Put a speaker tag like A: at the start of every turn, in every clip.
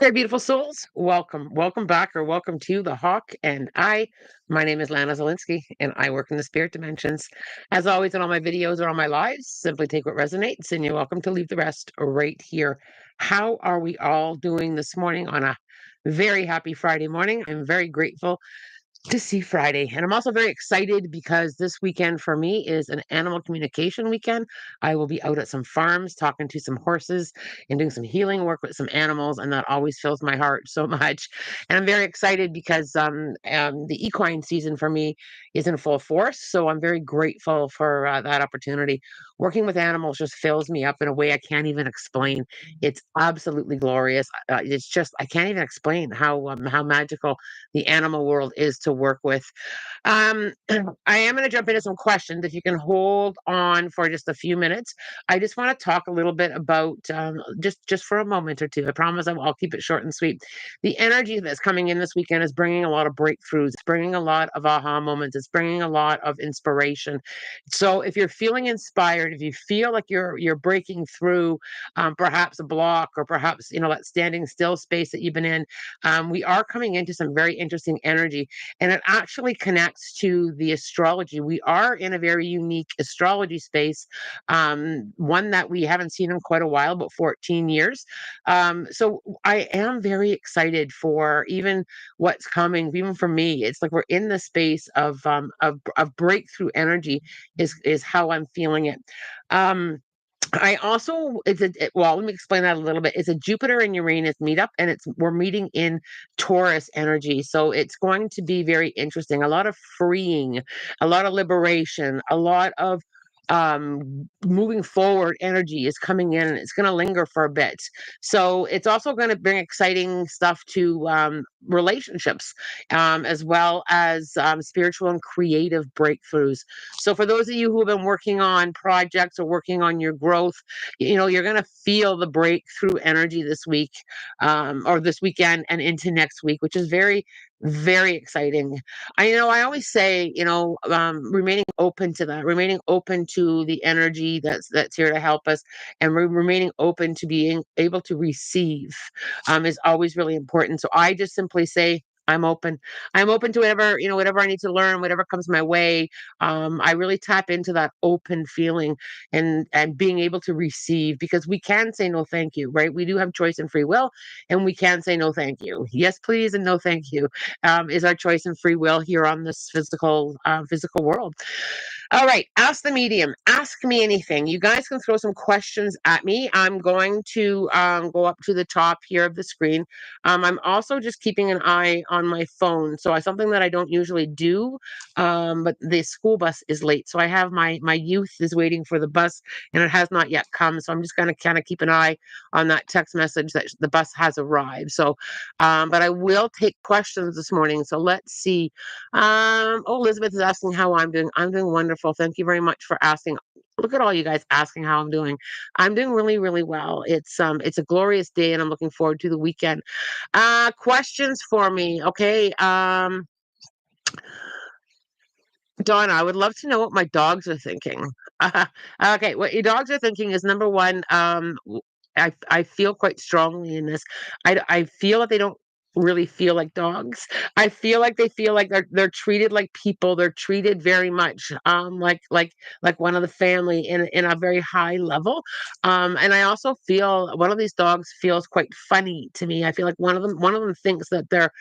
A: There, beautiful souls. Welcome back, or welcome to the Hawk and I. My name is Lana Zelinsky, and I work in the spirit dimensions. As always, in all my videos or on my lives, simply take what resonates, and you're welcome to leave the rest right here. How are we all doing this morning on a very happy Friday morning? I'm very grateful to see Friday. And I'm also very excited because this weekend for me is an animal communication weekend. I will be out at some farms talking to some horses and doing some healing work with some animals, and that always fills my heart so much. And I'm very excited because the equine season for me is in full force. So I'm very grateful for that opportunity. Working with animals just fills me up in a way I can't even explain. It's absolutely glorious. It's just I can't even explain how magical the animal world is to work with. Um, I am going to jump into some questions. If you can hold on for just a few minutes, I just want to talk a little bit about just for a moment or two. I promise I'll keep it short and sweet. The energy that's coming in this weekend is bringing a lot of breakthroughs. It's bringing a lot of aha moments. It's bringing a lot of inspiration. So if you're feeling inspired, if you feel like you're breaking through perhaps a block, or perhaps that standing still space that you've been in, we are coming into some very interesting energy, and it actually connects to the astrology. We are in a very unique astrology space, one that we haven't seen in quite a while, about 14 years. So I am very excited for even what's coming, even for me. It's like we're in the space of breakthrough energy, is how I'm feeling it. Um, I also well, let me explain that a little bit. It's a Jupiter and Uranus meetup, and we're meeting in Taurus energy. So it's going to be very interesting. A lot of freeing, a lot of liberation, a lot of moving forward energy is coming in, and it's going to linger for a bit. So it's also going to bring exciting stuff to relationships, as well as spiritual and creative breakthroughs. So for those of you who have been working on projects or working on your growth, you're going to feel the breakthrough energy this week, or this weekend and into next week, which is very, very exciting. I always say, remaining open to that, remaining open to the energy that's here to help us, and remaining open to being able to receive, is always really important. So I just simply say, I'm open. I'm open to whatever I need to learn, whatever comes my way. I really tap into that open feeling, and being able to receive, because we can say no thank you, right? We do have choice and free will, and we can say no thank you. Yes, please, and no thank you, is our choice and free will here on this physical world. All right, ask the medium. Ask me anything. You guys can throw some questions at me. I'm going to go up to the top here of the screen. I'm also just keeping an eye on my phone. So something that I don't usually do, but the school bus is late. So I have my youth is waiting for the bus, and it has not yet come. So I'm just going to kind of keep an eye on that text message that the bus has arrived. So, but I will take questions this morning. So let's see. Elizabeth is asking how I'm doing. I'm doing wonderful. Thank you very much for asking. Look at all you guys asking how I'm doing. I'm doing really, really well. It's a glorious day, and I'm looking forward to the weekend. Questions for me. Okay. Donna, I would love to know what my dogs are thinking. Okay, what your dogs are thinking is, number one, I feel quite strongly in this. I feel that they don't really feel like dogs. I feel like they feel like they're treated like people. They're treated very much like one of the family in a very high level. And I also feel one of these dogs feels quite funny to me. I feel like one of them thinks that they're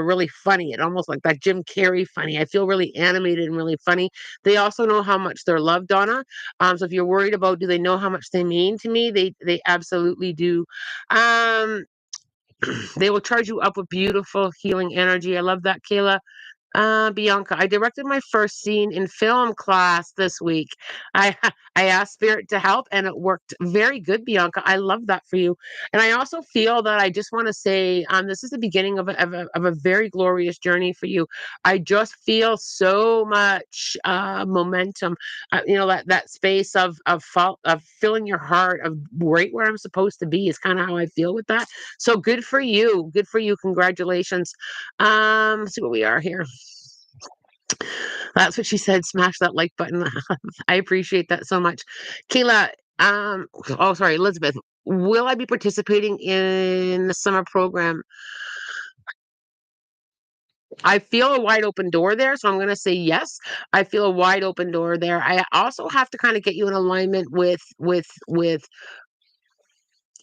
A: really funny, and almost like that Jim Carrey funny. I feel really animated and really funny. They also know how much they're loved, Donna. So if you're worried about do they know how much they mean to me, they absolutely do. Um, they will charge you up with beautiful healing energy. I love that, Kayla. Bianca, I directed my first scene in film class this week. I I asked Spirit to help, and it worked very good, Bianca. I love that for you. And I also feel that I just want to say, this is the beginning of a very glorious journey for you. I just feel so much momentum. That space of filling your heart of right where I'm supposed to be is kind of how I feel with that. So good for you. Good for you. Congratulations. Let's see what we are here. That's what she said. Smash that like button. I appreciate that so much. Kayla, oh, sorry, Elizabeth. will I be participating in the summer program? I feel a wide open door there, so I'm gonna say yes. I feel a wide open door there. I also have to kind of get you in alignment with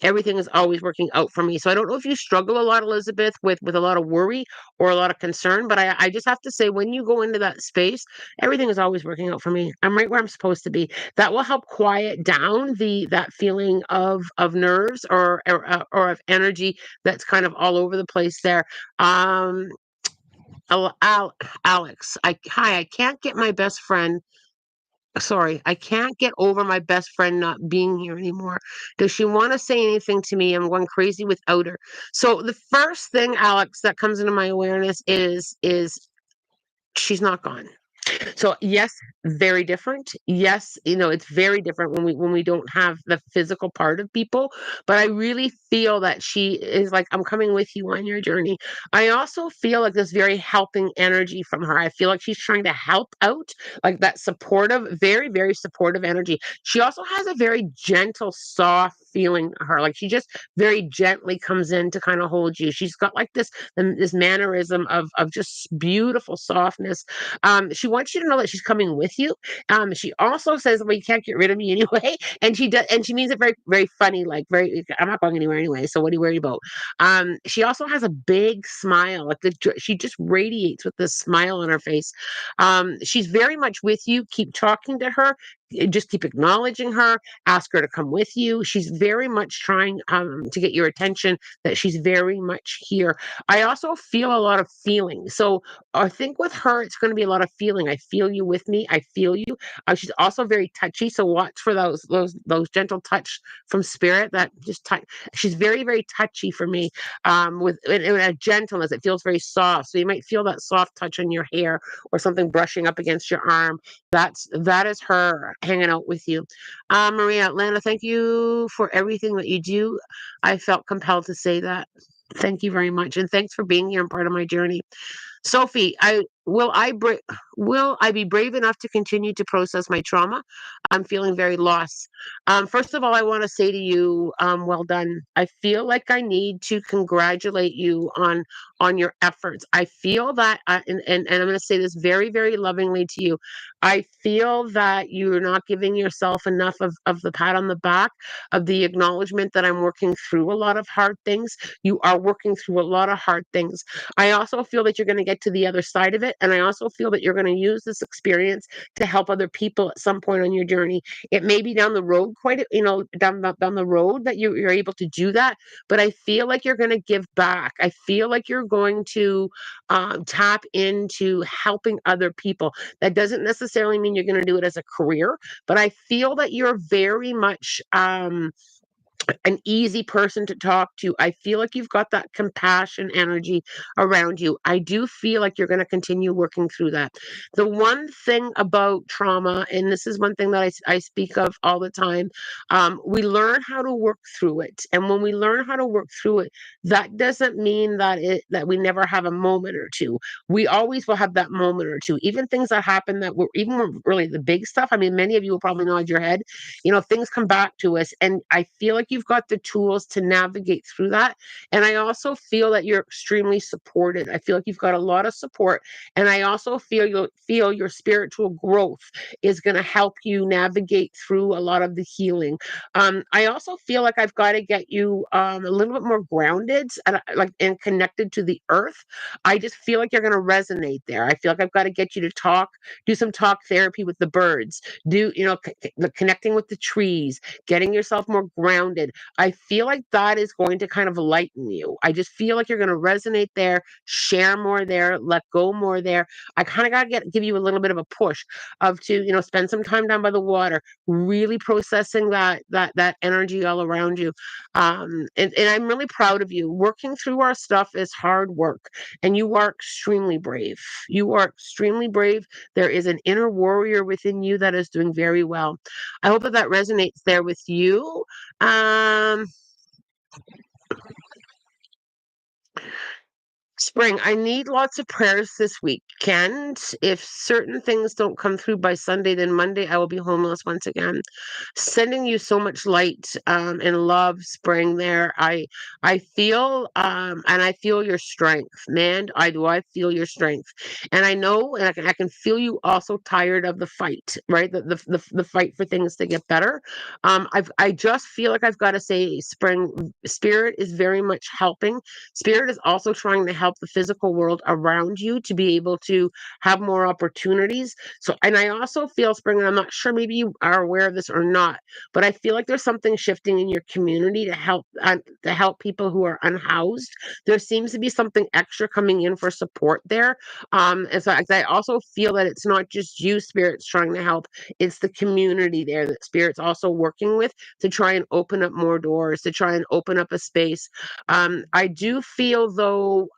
A: everything is always working out for me. So I don't know if you struggle a lot, Elizabeth, with a lot of worry or a lot of concern, but I just have to say when you go into that space, everything is always working out for me. I'm right where I'm supposed to be. That will help quiet down the that feeling of nerves or of energy that's kind of all over the place there. Um Alex, I can't get my best friend. Sorry, I can't get over my best friend not being here anymore. Does she want to say anything to me? I'm going crazy without her. So the first thing, Alex, that comes into my awareness is she's not gone. So yes, very different. Yes, it's very different when we don't have the physical part of people. But I really feel that she is like, I'm coming with you on your journey. I also feel like this very helping energy from her. I feel like she's trying to help out, like that supportive, very, very supportive energy. She also has a very gentle, soft feeling to her. Like she just very gently comes in to kind of hold you. She's got like this mannerism of just beautiful softness. She wants you to know that she's coming with you. She also says, "Well, you can't get rid of me anyway," and she does, and she means it very, very funny, like very. I'm not going anywhere anyway, so what are you worried about? She also has a big smile, like she just radiates with this smile on her face. She's very much with you. Keep talking to her. Just keep acknowledging her. Ask her to come with you. She's very much trying to get your attention. That she's very much here. I also feel a lot of feeling. So I think with her, it's going to be a lot of feeling. I feel you with me. I feel you. She's also very touchy, so watch for those gentle touch from spirit. That just touch. She's very very touchy for me. With in a gentleness, it feels very soft. So you might feel that soft touch on your hair or something brushing up against your arm. That is her hanging out with you. Maria Atlanta, thank you for everything that you do. I felt compelled to say that. Thank you very much, and thanks for being here and part of my journey. Sophie, will I be brave enough to continue to process my trauma? I'm feeling very lost. First of all, I want to say to you, well done. I feel like I need to congratulate you on your efforts. I feel that, and I'm going to say this very, very lovingly to you. I feel that you're not giving yourself enough of the pat on the back, of the acknowledgement that I'm working through a lot of hard things. You are working through a lot of hard things. I also feel that you're going to get to the other side of it. And I also feel that you're going to use this experience to help other people at some point on your journey. It may be down the road, down the road that you're able to do that. But I feel like you're going to give back. I feel like you're going to tap into helping other people. That doesn't necessarily mean you're going to do it as a career, but I feel that you're very much an easy person to talk to. I feel like you've got that compassion energy around you. I do feel like you're going to continue working through that. The one thing about trauma, and this is one thing that I speak of all the time, we learn how to work through it. And when we learn how to work through it, that doesn't mean that we never have a moment or two. We always will have that moment or two. Even things that happen that were even really the big stuff. I mean, many of you will probably nod your head. Things come back to us, and I feel like you've got the tools to navigate through that. And I also feel that you're extremely supported. I feel like you've got a lot of support, and I also feel your spiritual growth is going to help you navigate through a lot of the healing. I also feel like I've got to get you a little bit more grounded and connected to the earth. I just feel like you're going to resonate there. I feel like I've got to get you to do some talk therapy with the birds, connecting with the trees, getting yourself more grounded. I feel like that is going to kind of lighten you. I just feel like you're going to resonate there, share more there, let go more there. I kind of got to give you a little bit of a push to spend some time down by the water, really processing that energy all around you. And I'm really proud of you. Working through our stuff is hard work, and you are extremely brave. You are extremely brave. There is an inner warrior within you that is doing very well. I hope that resonates there with you. Um, Spring, I need lots of prayers this weekend. If certain things don't come through by Sunday, then Monday I will be homeless once again. Sending you so much light and love, Spring. There, I feel and I feel your strength, man. I feel your strength, and I know, and I can feel you also tired of the fight, right? The fight for things to get better. I just feel like I've got to say, Spring, Spirit is very much helping. Spirit is also trying to help the physical world around you to be able to have more opportunities. So, and I also feel, Spring, and I'm not sure, maybe you are aware of this or not, but I feel like there's something shifting in your community to help people who are unhoused. There seems to be something extra coming in for support there. And so I also feel that it's not just you, Spirit's trying to help; it's the community there that Spirit's also working with to try and open up more doors, to try and open up a space. I do feel though,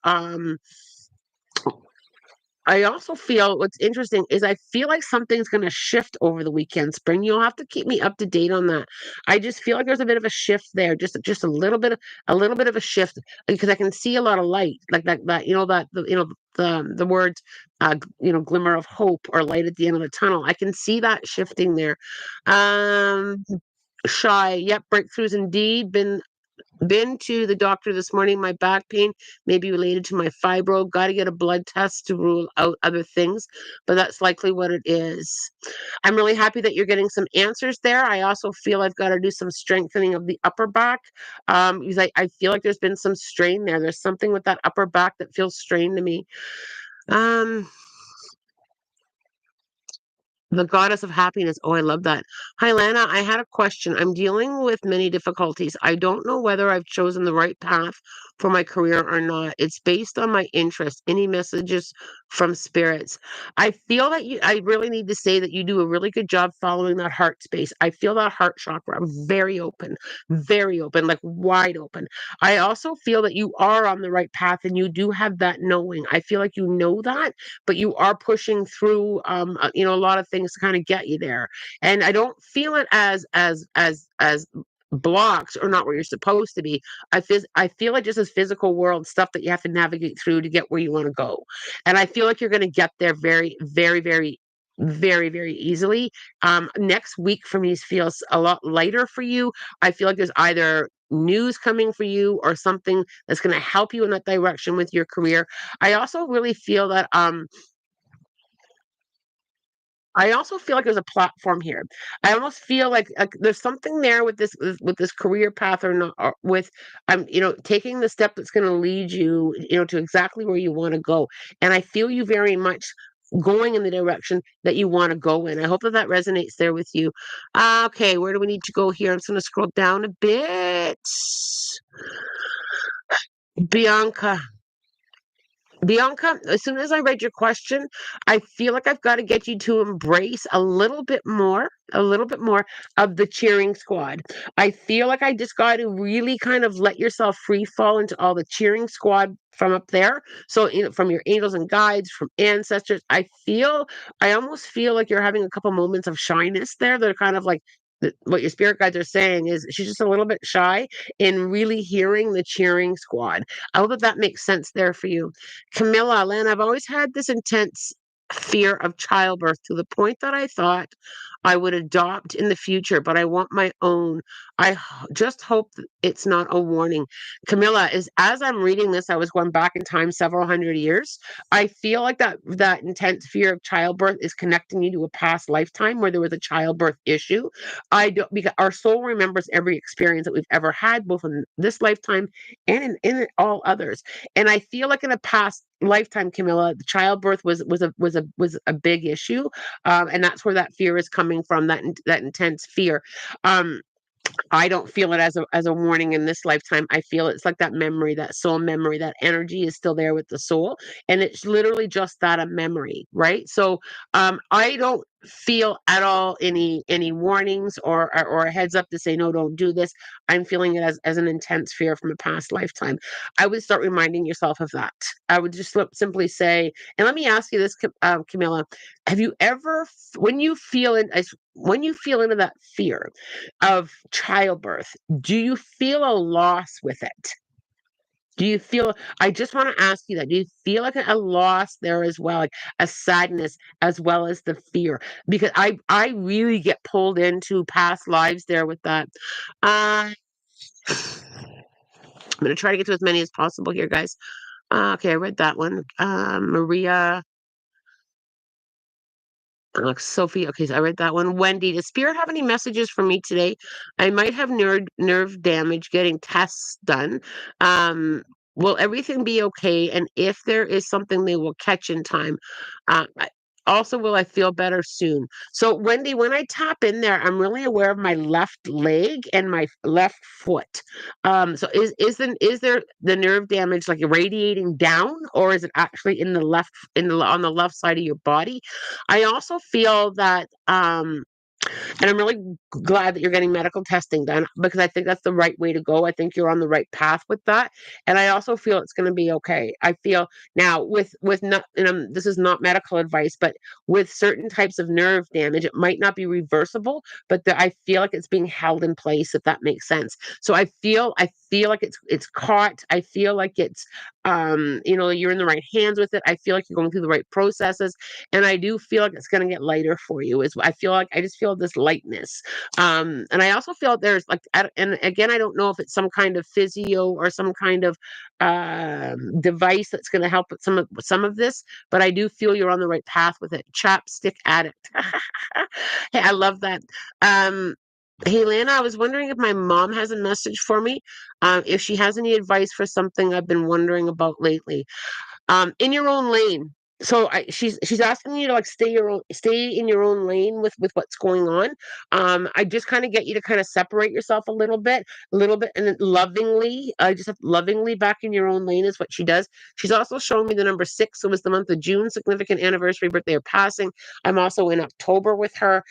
A: I also feel what's interesting is I feel like something's going to shift over the weekend, Spring. You'll have to keep me up to date on that. I just feel like there's a bit of a shift there, just a little bit of a shift because I can see a lot of light, like that the words, glimmer of hope or light at the end of the tunnel. I can see that shifting there. Um, Shy, yep, breakthroughs indeed. Been to the doctor this morning. My back pain may be related to my fibro. Got to get a blood test to rule out other things, but that's likely what it is. I'm really happy that you're getting some answers there. I also feel I've got to do some strengthening of the upper back because I feel like there's been some strain there. There's something with that upper back that feels strained to me. Um, The goddess of happiness. Oh, I love that. Hi, Lana. I had a question. I'm dealing with many difficulties. I don't know whether I've chosen the right path for my career or not. It's based on my interest. Any messages from spirits? I feel that I really need to say that you do a really good job following that heart space. I feel that heart chakra very open, like wide open. I also feel that you are on the right path and you do have that knowing. I feel like you know that, but you are pushing through a lot of things to kind of get you there, and I don't feel it as blocks or not where you're supposed to be. I feel like just as physical world stuff that you have to navigate through to get where you want to go, and I feel like you're going to get there very easily. Next week for me feels a lot lighter for you. I feel like there's either news coming for you or something that's going to help you in that direction with your career. I also really feel that I also feel like there's a platform here. I almost feel like there's something there with this career path or not, or with taking the step that's going to lead you to exactly where you want to go. And I feel you very much going in the direction that you want to go in. I hope that that resonates there with you. Okay, where do we need to go here? I'm just going to scroll down a bit. Bianca. Bianca, as soon as I read your question, I feel like I've got to get you to embrace a little bit more of the cheering squad. I feel like I just got to really kind of let yourself free fall into all the cheering squad from up there. So, from your angels and guides, from ancestors, I almost feel like you're having a couple moments of shyness there. They're kind of like, what your spirit guides are saying is she's just a little bit shy in really hearing the cheering squad. I hope that that makes sense there for you. Camilla, Lynn, I've always had this intense fear of childbirth to the point that I thought I would adopt in the future, but I want my own. Just hope that it's not a warning. Camilla, is as I'm reading this, I was going back in time several hundred years. I feel like that intense fear of childbirth is connecting you to a past lifetime where there was a childbirth issue. I don't because our soul remembers every experience that we've ever had, both in this lifetime and in all others. And I feel like in a past lifetime, Camilla, the childbirth was a big issue, and that's where that fear is coming from. That intense fear. Um, I don't feel it as a warning in this lifetime. I feel it's like that memory, that soul memory, that energy is still there with the soul, and it's literally just that, a memory, right? So, I don't feel at all any warnings or a heads up to say no, don't do this. I'm feeling it as an intense fear from a past lifetime. I would start reminding yourself of that. I would just simply say, and let me ask you this, Camilla, have you ever, when you feel into that fear of childbirth, do you feel a loss with it? Do you feel I just wanna ask you that, do you feel like a loss there as well, like a sadness as well as the fear? Because I really get pulled into past lives there with that. Uh, I'm gonna try to get to as many as possible here, guys. Okay, I read that one. Maria Sophie, okay, so I read that one. Wendy, does Spirit have any messages for me today? I might have nerve damage getting tests done. Um, will everything be okay? And if there is something they will catch in time. Also, will I feel better soon? So, Wendy, when I tap in there, I'm really aware of my left leg and my left foot. So is there the nerve damage like radiating down, or is it actually in the left in the on the left side of your body? I also feel that, and I'm really glad that you're getting medical testing done because I think that's the right way to go. I think you're on the right path with that, and I also feel it's going to be okay. I feel now with not, and this is not medical advice, but with certain types of nerve damage, it might not be reversible, but I feel like it's being held in place, if that makes sense. So I feel like it's caught. I feel like it's you're in the right hands with it. I feel like you're going through the right processes, and I do feel like it's going to get lighter for you. Is I feel like I just feel this lightness, and I also feel there's like, and again, I don't know if it's some kind of physio or some kind of device that's going to help with some of this, but I do feel you're on the right path with it. Chapstick addict. Hey, I love that. Um, Hey, Lana, I was wondering if my mom has a message for me. If she has any advice for something I've been wondering about lately. In your own lane. So she's asking you to like stay in your own lane with what's going on. I just kind of get you to kind of separate yourself a little bit, and then lovingly, just have lovingly back in your own lane is what she does. She's also showing me the number 6, so it's the month of June, significant anniversary, birthday, or passing. I'm also in October with her.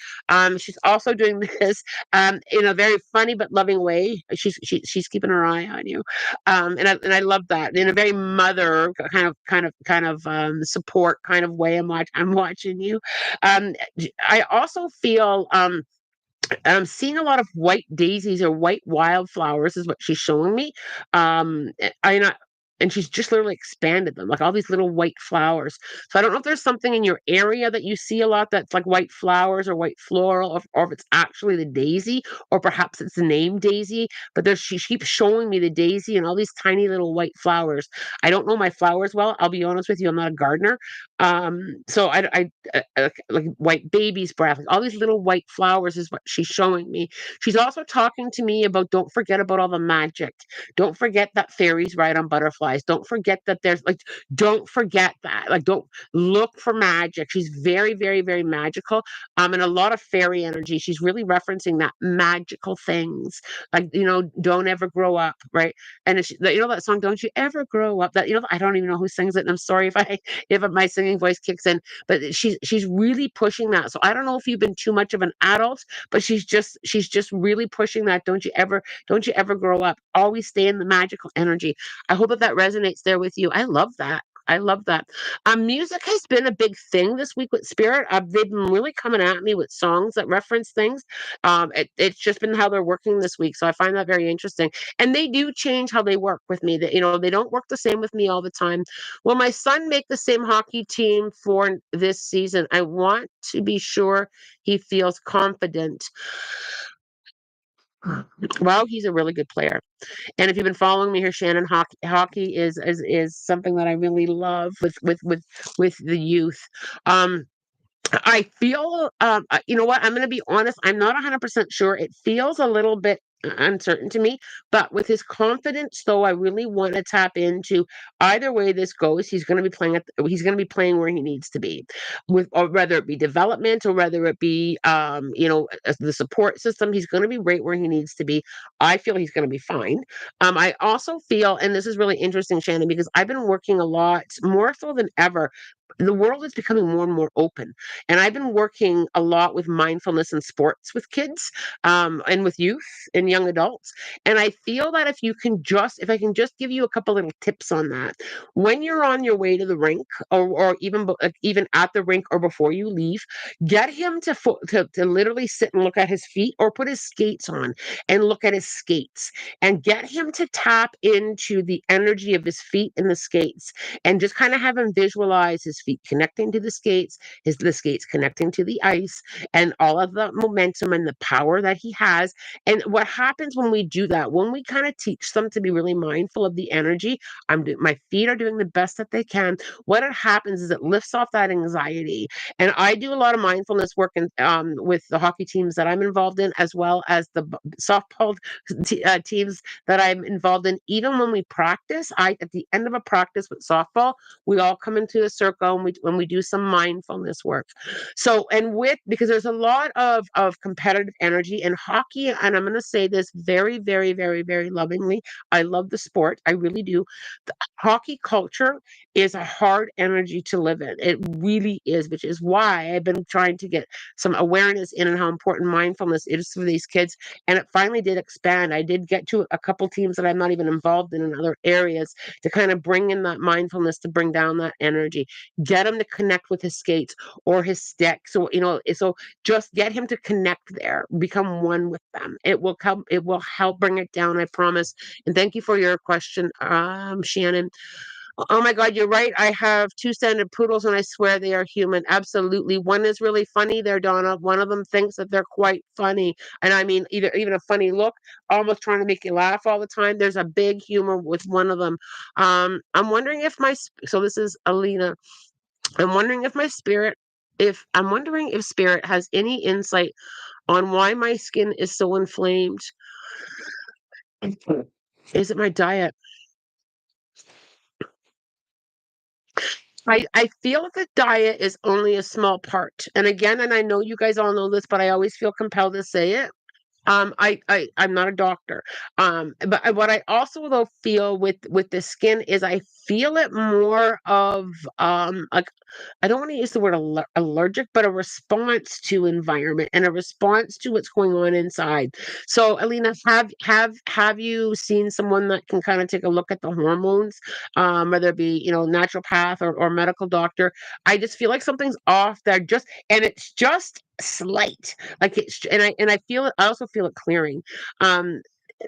A: She's also doing this in a very funny but loving way. She's keeping her eye on you, and I love that in a very mother kind of support kind of way. I'm watching you. I also feel I'm seeing a lot of white daisies or white wildflowers is what she's showing me. I not and she's just literally expanded them, like all these little white flowers. So I don't know if there's something in your area that you see a lot that's like white flowers or white floral, or if it's actually the daisy, or perhaps it's the name Daisy. But she keeps showing me the daisy and all these tiny little white flowers. I don't know my flowers well. I'll be honest with you. I'm not a gardener. So like white baby's breath, like all these little white flowers is what she's showing me. She's also talking to me about don't forget about all the magic. Don't forget that fairies ride on butterflies. Don't forget that there's like, don't forget that. Like, don't look for magic. She's very, very, very magical. And a lot of fairy energy. She's really referencing that magical things. Like, don't ever grow up, right? And it's, that song, Don't You Ever Grow Up. That, I don't even know who sings it. And I'm sorry if my singing voice kicks in, but she's really pushing that. So I don't know if you've been too much of an adult, but she's just really pushing that. Don't you ever grow up. Always stay in the magical energy. I hope that resonates there with you. I love that. I love that. Music has been a big thing this week with Spirit. They've been really coming at me with songs that reference things. It's just been how they're working this week, so I find that very interesting. And they do change how they work with me. That they don't work the same with me all the time. Will my son make the same hockey team for this season? I want to be sure he feels confident. Well, he's a really good player. And if you've been following me here, Shannon, hockey is something that I really love with the youth. Um, I feel, you know what? I'm going to be honest. I'm not 100% sure. It feels a little bit uncertain to me, but with his confidence, though, I really want to tap into either way this goes. He's going to be playing where he needs to be, or whether it be development or whether it be, the support system. He's going to be right where he needs to be. I feel he's going to be fine. I also feel, and this is really interesting, Shannon, because I've been working a lot more so than ever the world is becoming more and more open. And I've been working a lot with mindfulness and sports with kids, and with youth and young adults. And I feel that if I can just give you a couple little tips on that, when you're on your way to the rink, or even at the rink or before you leave, get him to literally sit and look at his feet, or put his skates on and look at his skates, and get him to tap into the energy of his feet and the skates, and just kind of have him visualize his feet connecting to the skates connecting to the ice, and all of the momentum and the power that he has. And what happens when we do that, when we kind of teach them to be really mindful of the energy, my feet are doing the best that they can. What it happens is it lifts off that anxiety. And I do a lot of mindfulness work with the hockey teams that I'm involved in, as well as the softball teams that I'm involved in. Even when we practice, at the end of a practice with softball, we all come into a circle, and when we do some mindfulness work. So, and with because there's a lot of competitive energy in hockey, and I'm going to say this very, very, very, very lovingly. I love the sport, I really do. The hockey culture is a hard energy to live in. It really is, which is why I've been trying to get some awareness in on how important mindfulness is for these kids. And it finally did expand. I did get to a couple teams that I'm not even involved in other areas, to kind of bring in that mindfulness, to bring down that energy, get him to connect with his skates or his stick. So just get him to connect there, become one with them. It will help bring it down, I promise. And thank you for your question, Shannon. Oh my God, you're right. I have two standard poodles, and I swear they are human. Absolutely. One is really funny there, Donna. One of them thinks that they're quite funny. And I mean, either even a funny look, almost trying to make you laugh all the time. There's a big humor with one of them. I'm wondering if so this is Alina. I'm wondering I'm wondering if spirit has any insight on why my skin is so inflamed. Is it my diet? I feel the diet is only a small part. And again, and I know you guys all know this, but I always feel compelled to say it. I'm not a doctor. But what I also though feel with the skin is I feel it more of like, I don't want to use the word allergic, but a response to environment and a response to what's going on inside. So, Alina, have you seen someone that can kind of take a look at the hormones, whether it be naturopath or medical doctor? I just feel like something's off there, and it's just slight, like and I feel it. I also feel it clearing. Um,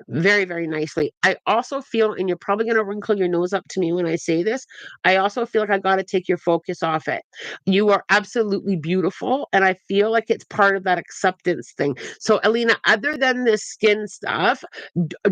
A: very, very nicely. I also feel, and you're probably going to wrinkle your nose up to me when I say this, I also feel like I got to take your focus off it. You are absolutely beautiful, and I feel like it's part of that acceptance thing. So, Alina, other than this skin stuff,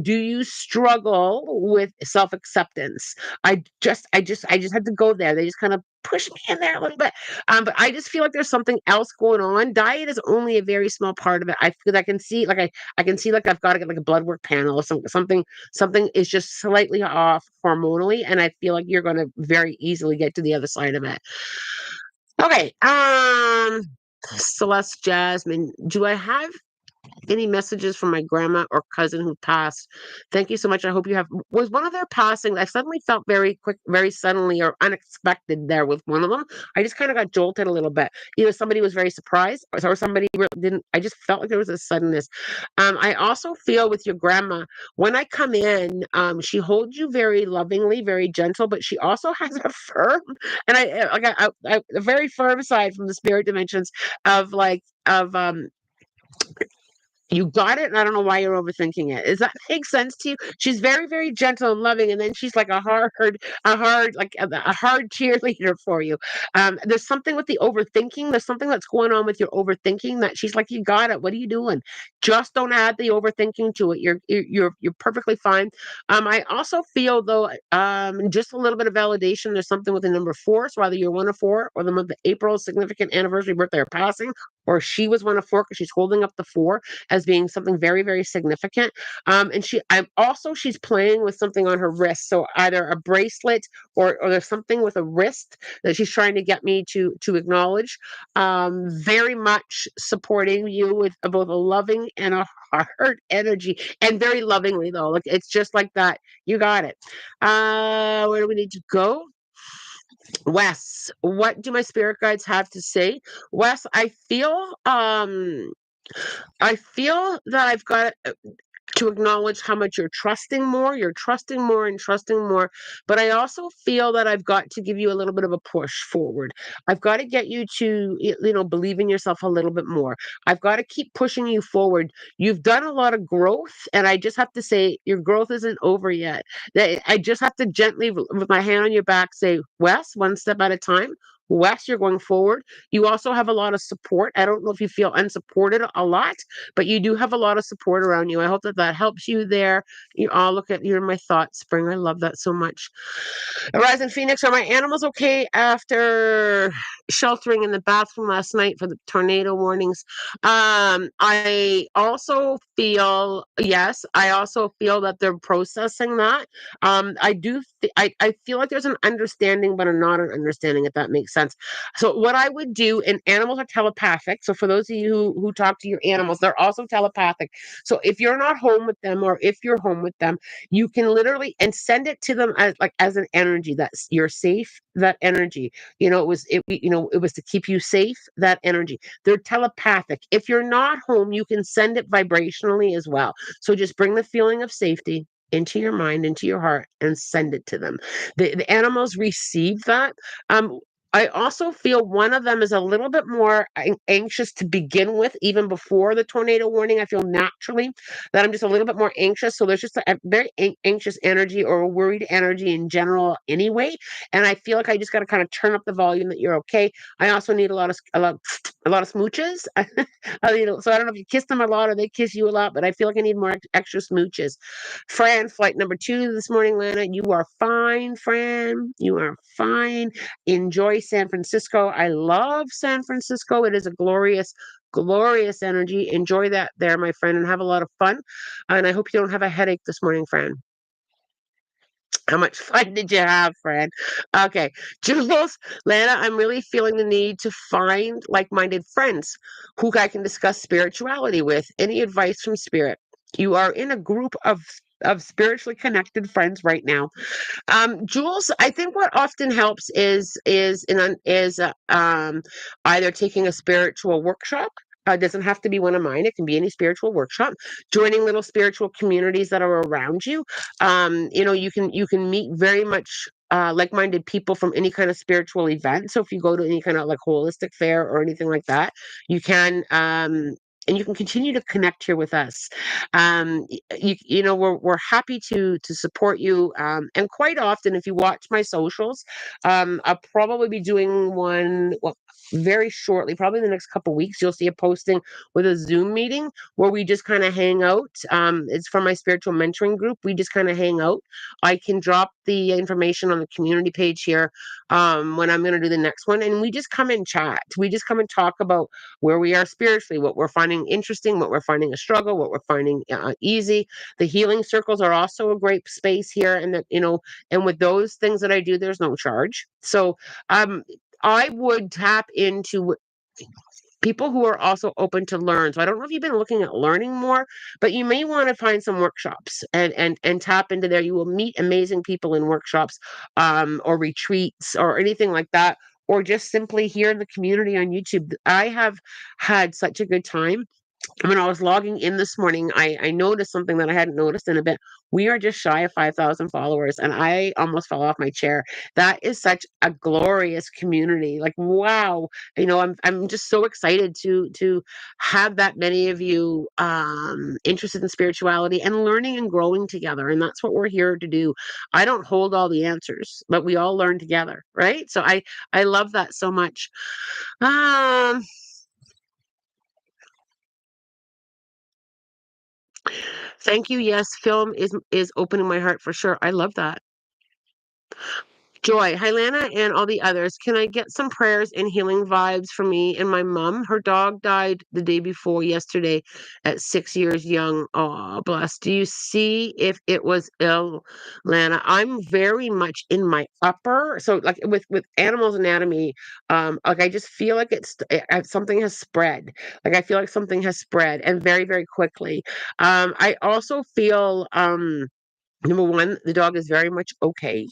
A: do you struggle with self-acceptance? I just had to go there. They just kind of push me in there a little bit. But I just feel like there's something else going on. Diet is only a very small part of it. I can see, I can see, like, I've got to get like a blood work panel or something is just slightly off hormonally, and I feel like you're going to very easily get to the other side of it. Okay, Celeste, Jasmine, do I have any messages from my grandma or cousin who passed? Thank you so much. I hope you have. Was one of their passing? I suddenly felt very quick, very suddenly or unexpected there with one of them. I just kind of got jolted a little bit. Either somebody was very surprised, or somebody really didn't. I just felt like there was a suddenness. I also feel with your grandma, when I come in, she holds you very lovingly, very gentle, but she also has a firm, and a very firm side from the spirit dimensions of like of you got it, and I don't know why you're overthinking it. Does that make sense to you? She's very, very gentle and loving, and then she's like a hard cheerleader for you. There's something with the overthinking. There's something that's going on with your overthinking that she's like, you got it. What are you doing? Just don't add the overthinking to it. You're perfectly fine. I also feel though, just a little bit of validation. There's something with the number four. So either you're one of four, or the month of April, significant anniversary, birthday, or passing, or she was one of four because she's holding up the four as being something very, very significant. She's playing with something on her wrist. So either a bracelet, or there's something with a wrist that she's trying to get me to acknowledge. Very much supporting you with both a loving and a hard energy, and very lovingly though. Like, it's just like that. You got it. Where do we need to go? Wes, what do my spirit guides have to say? Wes, I feel that I've got to acknowledge how much you're trusting more and trusting more. But I also feel that I've got to give you a little bit of a push forward. I've got to get you to, believe in yourself a little bit more. I've got to keep pushing you forward. You've done a lot of growth, and I just have to say, your growth isn't over yet. I just have to gently, with my hand on your back, say, Wes, one step at a time. Wes, you're going forward. You also have a lot of support. I don't know if you feel unsupported a lot, but you do have a lot of support around you. I hope that that helps you there. You all look at you're in my thoughts, Spring. I love that so much. Horizon Phoenix, are my animals okay after sheltering in the bathroom last night for the tornado warnings? I also feel, yes, I also feel that they're processing that. I feel like there's an understanding, but a not an understanding, if that makes sense. So what I would do, and animals are telepathic. So for those of you who talk to your animals, they're also telepathic. So if you're not home with them, or if you're home with them, you can literally and send it to them as like as an energy that's you're safe. That energy, it was to keep you safe. That energy, they're telepathic. If you're not home, you can send it vibrationally as well. So just bring the feeling of safety into your mind, into your heart, and send it to them. The animals receive that. I also feel one of them is a little bit more anxious to begin with, even before the tornado warning. I feel naturally that I'm just a little bit more anxious. So there's just a very anxious energy or a worried energy in general, anyway. And I feel like I just got to kind of turn up the volume that you're okay. I also need a lot of smooches. So I don't know if you kiss them a lot or they kiss you a lot, but I feel like I need more extra smooches. Fran, flight number 2 this morning, Lana. You are fine, Fran. You are fine. Enjoy San Francisco. I love San Francisco. It is a glorious, glorious energy. Enjoy that there, my friend, and have a lot of fun. And I hope you don't have a headache this morning, Fran. How much fun did you have, Fran? Okay. Jules, Lana, I'm really feeling the need to find like minded friends who I can discuss spirituality with. Any advice from Spirit? You are in a group of spiritually connected friends right now. Jules, I think what often helps is either taking a spiritual workshop. It doesn't have to be one of mine. It can be any spiritual workshop. Joining little spiritual communities that are around you. You can meet very much like-minded people from any kind of spiritual event. So if you go to any kind of like holistic fair or anything like that, you can. And you can continue to connect here with us. We're happy to support you. And quite often, if you watch my socials, I'll probably be doing one. Well, very shortly, probably in the next couple weeks, you'll see a posting with a Zoom meeting where we just kind of hang out. It's from my spiritual mentoring group. We just kind of hang out. I can drop the information on the community page here when I'm going to do the next one, and we just come and chat. We just come and talk about where we are spiritually, what we're finding interesting, what we're finding a struggle, what we're finding easy. The healing circles are also a great space here, and and with those things that I do, there's no charge. So, I would tap into people who are also open to learn. So I don't know if you've been looking at learning more, but you may want to find some workshops and tap into there. You will meet amazing people in workshops, or retreats or anything like that, or just simply here in the community on YouTube. I have had such a good time. When I was logging in this morning, I noticed something that I hadn't noticed in a bit. We are just shy of 5,000 followers, and I almost fell off my chair. That is such a glorious community. Like, wow. I'm just so excited to have that many of you interested in spirituality and learning and growing together. And that's what we're here to do. I don't hold all the answers, but we all learn together, right? So I love that so much. Um Thank you. Yes, film is opening my heart for sure. I love that. Joy, hi Lana, and all the others. Can I get some prayers and healing vibes for me and my mom? Her dog died the day before yesterday at 6 years young. Oh, bless. Do you see if it was ill, Lana? I'm very much in my upper. So like with animals anatomy, like I just feel like something has spread. Like I feel like something has spread and very, very quickly. I also feel number one, the dog is very much okay.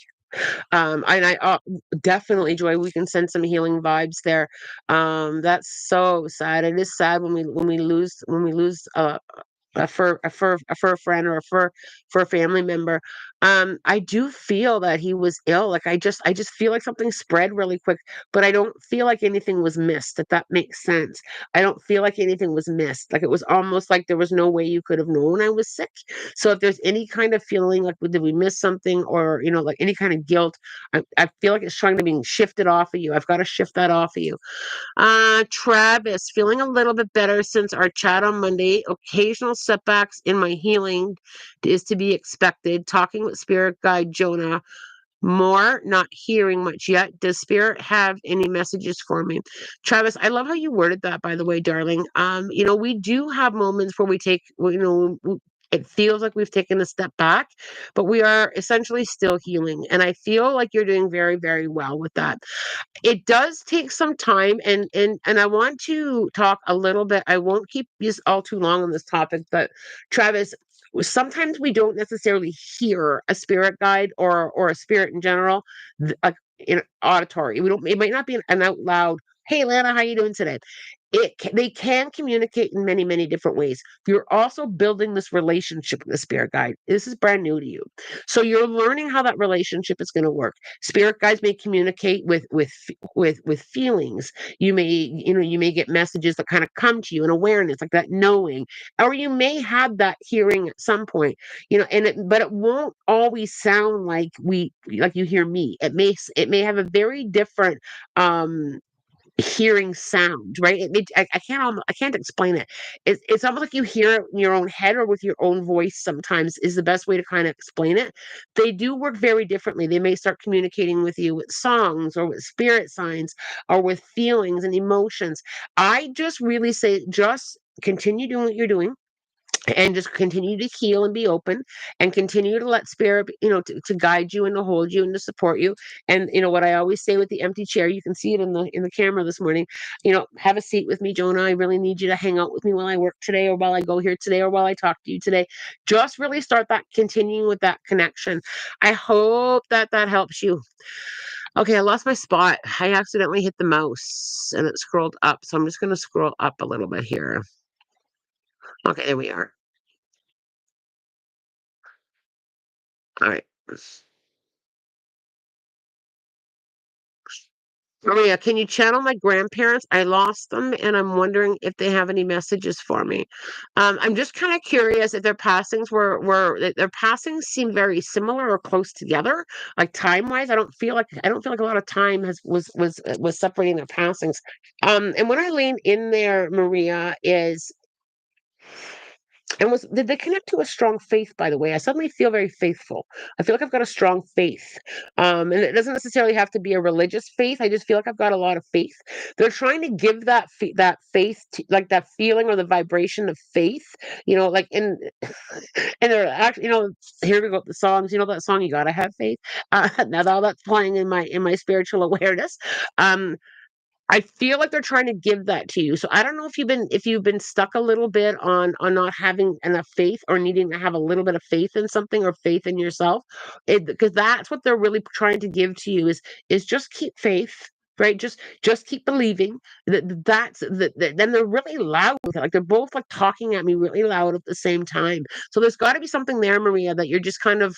A: And I definitely, Joy, we can send some healing vibes there. That's so sad. It is sad when we lose a fur friend or a fur family member. I do feel that he was ill. Like I just feel like something spread really quick, but I don't feel like anything was missed, if that makes sense. I don't feel like anything was missed. Like it was almost like there was no way you could have known I was sick. So if there's any kind of feeling like did we miss something, or like any kind of guilt, I feel like it's trying to be shifted off of you. I've got to shift that off of you. Travis, feeling a little bit better since our chat on Monday. Occasional setbacks in my healing is to be expected. Talking with spirit guide Jonah more, not hearing much yet. Does spirit have any messages for me? Travis, I love how you worded that, by the way, darling. We do have moments where we take, it feels like we've taken a step back, but we are essentially still healing. And I feel like you're doing very, very well with that. It does take some time, and I want to talk a little bit. I won't keep this all too long on this topic, but Travis, sometimes we don't necessarily hear a spirit guide or a spirit in general, like in auditory. We don't. It might not be an out loud. Hey, Lana, how you doing today? They can communicate in many, many different ways. You're also building this relationship with the spirit guide. This is brand new to you, so you're learning how that relationship is going to work. Spirit guides may communicate with feelings. You may get messages that kind of come to you, an awareness, like that knowing, or you may have that hearing at some point. But it won't always sound like you hear me. It may have a very different hearing sound, right? I can't explain it. It's almost like you hear it in your own head or with your own voice. Sometimes is the best way to kind of explain it. They do work very differently. They may start communicating with you with songs or with spirit signs or with feelings and emotions. I just really say, just continue doing what you're doing, and just continue to heal and be open, and continue to let spirit, to guide you and to hold you and to support you. And what I always say with the empty chair, you can see it in the camera this morning. Have a seat with me, Jonah. I really need you to hang out with me while I work today, or while I go here today, or while I talk to you today. Just really start that, continuing with that connection. I hope that that helps you. Okay, I lost my spot. I accidentally hit the mouse and it scrolled up, so I'm just going to scroll up a little bit here. Okay, there we are. All right. Maria, can you channel my grandparents? I lost them, and I'm wondering if they have any messages for me. I'm just kind of curious if their passings their passings seem very similar or close together, like time wise. I don't feel like a lot of time was separating their passings. And when I lean in there, Maria, is and was did they connect to a strong faith, by the way? I suddenly feel very faithful. I feel like I've got a strong faith. And it doesn't necessarily have to be a religious faith. I just feel like I've got a lot of faith. They're trying to give that faith, like that feeling or the vibration of faith, like in and they're actually, here we go, the songs, that song, You Gotta Have Faith. Now all that's playing in my spiritual awareness. Um, I feel like they're trying to give that to you. So I don't know if you've been stuck a little bit on not having enough faith, or needing to have a little bit of faith in something, or faith in yourself. Because that's what they're really trying to give to you, is just keep faith. Right, just keep believing then they're really loud with it. Like they're both like talking at me really loud at the same time. So there's got to be something there, Maria, that you just kind of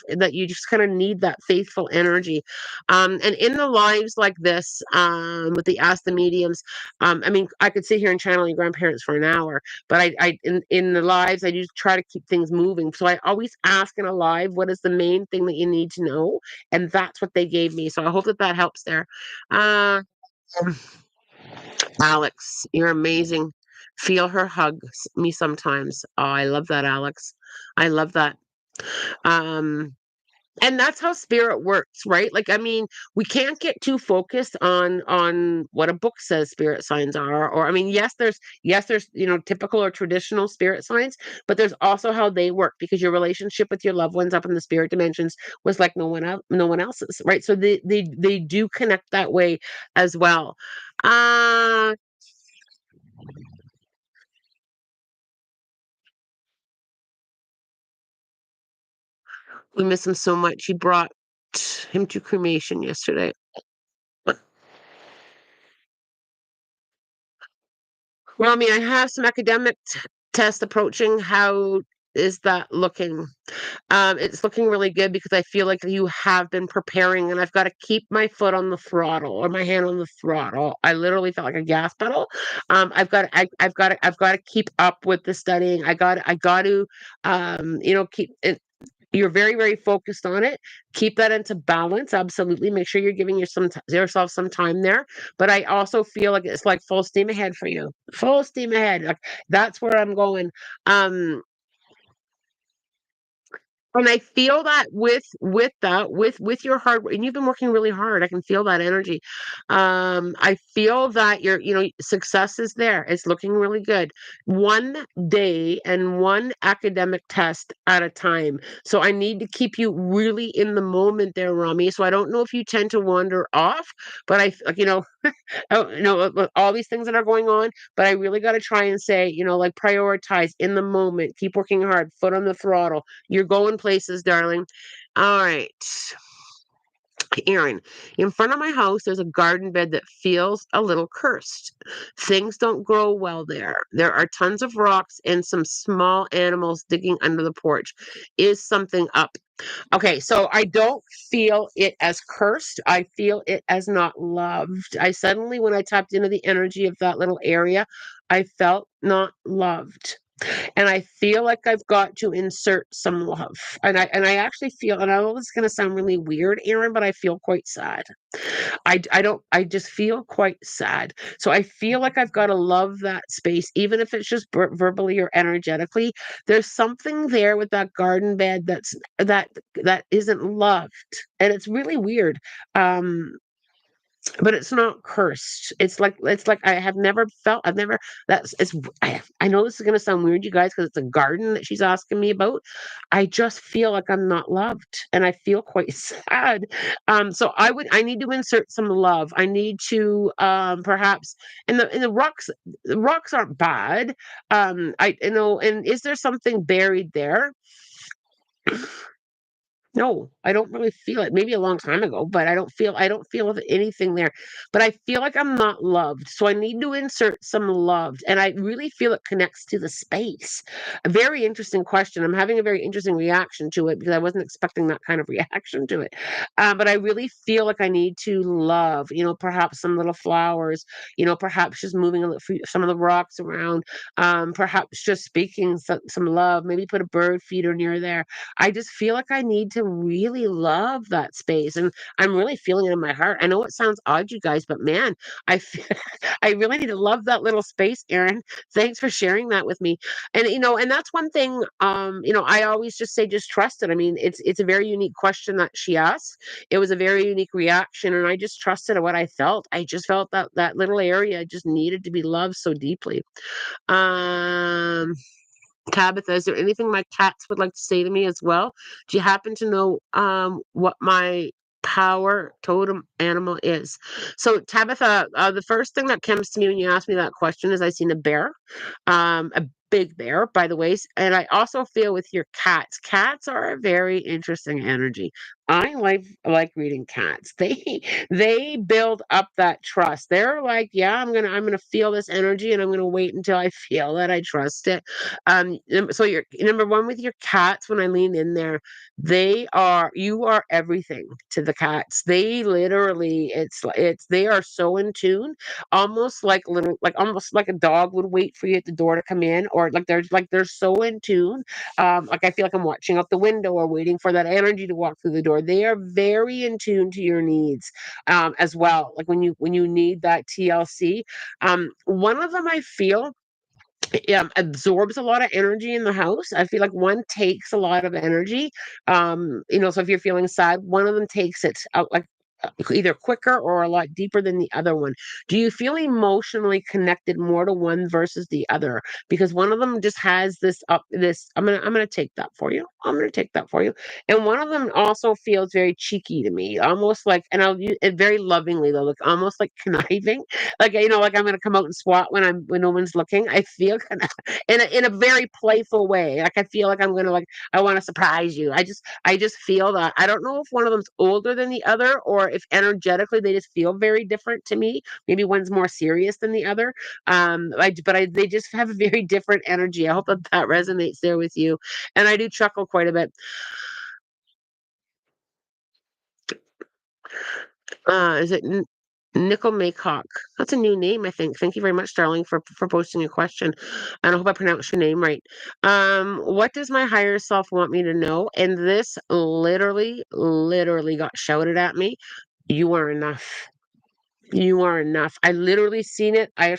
A: need that faithful energy. And in the lives like this, with the Ask the Mediums, I mean, I could sit here and channel your grandparents for an hour, but in the lives, I do try to keep things moving. So I always ask in a live, what is the main thing that you need to know? And that's what they gave me. So I hope that that helps there. Uh, Alex, you're amazing. Feel her hug me sometimes. Oh, I love that, Alex. I love that. Um, and that's how spirit works, right? Like, I mean, we can't get too focused on what a book says spirit signs are. Or I mean, yes there's typical or traditional spirit signs, but there's also how they work, because your relationship with your loved ones up in the spirit dimensions was like no one else's, right? So they do connect that way as well. uh we miss him so much. He brought him to cremation yesterday. Well, I mean, I have some academic tests approaching. How is that looking? It's looking really good because I feel like you have been preparing, and I've got to keep my foot on the throttle or my hand on the throttle. I literally felt like a gas pedal. I've got to keep up with the studying. I got to, keep it. You're very, very focused on it. Keep that into balance. Absolutely. Make sure you're giving yourself some time there. But I also feel like it's like full steam ahead for you. Full steam ahead. Like that's where I'm going. Um, and I feel that with your hard work, and you've been working really hard. I can feel that energy. I feel that success is there. It's looking really good. One day and one academic test at a time. So I need to keep you really in the moment there, Rami. So I don't know if you tend to wander off, but oh, all these things that are going on, but I really got to try and say, like prioritize in the moment, keep working hard, foot on the throttle. You're going places, darling. All right. Aaron, in front of my house, there's a garden bed that feels a little cursed. Things don't grow well there. There are tons of rocks and some small animals digging under the porch. Is something up? Okay, so I don't feel it as cursed. I feel it as not loved. I suddenly, when I tapped into the energy of that little area, I felt not loved. And I feel like I've got to insert some love. And I actually feel, and I know this is gonna sound really weird, Aaron, but I feel quite sad. I don't I just feel quite sad. So I feel like I've got to love that space, even if it's just verbally or energetically. There's something there with that garden bed that isn't loved, and it's really weird. Um, but it's not cursed. It's like I've never that's it's I know this is gonna sound weird, you guys, because it's a garden that she's asking me about. I just feel like I'm not loved and I feel quite sad. So I need to insert some love. I need to perhaps and the rocks aren't bad. And is there something buried there? No, I don't really feel it. Maybe a long time ago, but I don't feel anything there. But I feel like I'm not loved. So I need to insert some loved. And I really feel it connects to the space. A very interesting question. I'm having a very interesting reaction to it because I wasn't expecting that kind of reaction to it. But I really feel like I need to love, perhaps some little flowers, perhaps just moving some of the rocks around, perhaps just speaking some love, maybe put a bird feeder near there. I just feel like I need to really love that space, and I'm really feeling it in my heart. I know it sounds odd, you guys, but man, I feel, I really need to love that little space, Erin. Thanks for sharing that with me. And that's one thing. I always just say, just trust it. I mean, it's a very unique question that she asked. It was a very unique reaction, and I just trusted what I felt. I just felt that that little area just needed to be loved so deeply. Um, Tabitha, is there anything my cats would like to say to me as well? Do you happen to know what my power totem animal is? So, Tabitha, the first thing that comes to me when you ask me that question is I seen a bear, a big bear, by the way. And I also feel with your cats. Cats are a very interesting energy. I like reading cats. They build up that trust. They're like, yeah, I'm gonna feel this energy, and I'm gonna wait until I feel that I trust it. So you're number one with your cats. When I lean in there, you are everything to the cats. They literally, they are so in tune, almost like a dog would wait for you at the door to come in, or they're so in tune. Like I feel like I'm watching out the window or waiting for that energy to walk through the door. They are very in tune to your needs, as well. Like when you need that TLC. One of them I feel, absorbs a lot of energy in the house. I feel like one takes a lot of energy. So if you're feeling sad, one of them takes it out. Like either quicker or a lot deeper than the other one? Do you feel emotionally connected more to one versus the other? Because one of them just has this up this I'm gonna take that for you. I'm gonna take that for you. And one of them also feels very cheeky to me, almost like, and I'll use it very lovingly though, like almost like conniving, like like I'm gonna come out and swat when no one's looking. I feel kind of in a very playful way. Like I feel like I'm gonna like I want to surprise you. I just feel that. I don't know if one of them's older than the other or if energetically they just feel very different to me. Maybe one's more serious than the other. They just have a very different energy. I hope that that resonates there with you. And I do chuckle quite a bit. Is it Nickel Maycock? That's a new name, I think. Thank you very much, darling, for posting a question. And I hope I pronounced your name right. What does my higher self want me to know? And this literally got shouted at me. You are enough. You are enough. I literally seen it. I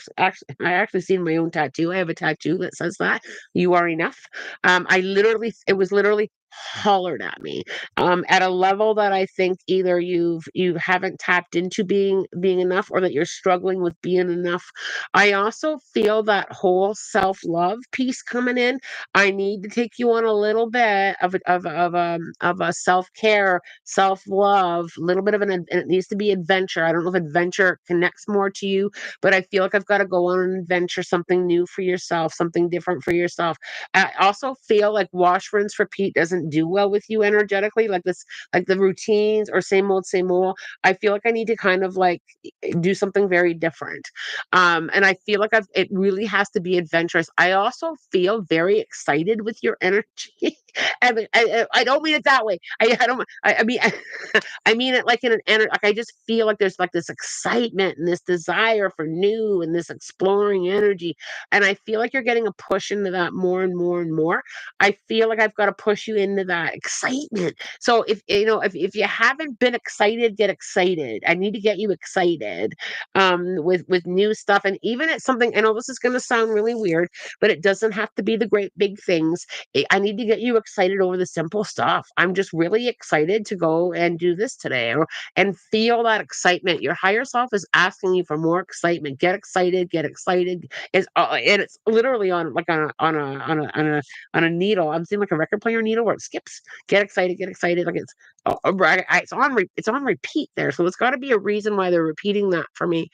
A: actually seen my own tattoo. I have a tattoo that says that you are enough. It was literally hollered at me at a level that I think either you haven't tapped into being enough or that you're struggling with being enough. I also feel that whole self-love piece coming in. I need to take you on a little bit of a self-care, self-love, a little bit of and it needs to be adventure. I don't know if adventure connects more to you, but I feel like I've got to go on an adventure, something new for yourself, something different for yourself. I also feel like wash, rinse, repeat doesn't do well with you energetically, like this, like the routines or same old, same old. I feel like I need to kind of like do something very different. And I feel like it really has to be adventurous. I also feel very excited with your energy. I don't mean it that way. I don't. I mean, I mean it like in an energy. Like I just feel like there's like this excitement and this desire for new and this exploring energy, and I feel like you're getting a push into that more and more and more. I feel like I've got to push you into that excitement. So if you haven't been excited, get excited. I need to get you excited with new stuff, and even at something. I know this is going to sound really weird, but it doesn't have to be the great big things. I need to get you excited over the simple stuff. I'm just really excited to go and do this today and feel that excitement. Your higher self is asking you for more excitement. Get excited, get excited. And it's literally on like on a needle. I'm seeing like a record player needle where it skips. Get excited, get excited. Like it's on repeat there. So there's got to be a reason why they're repeating that for me.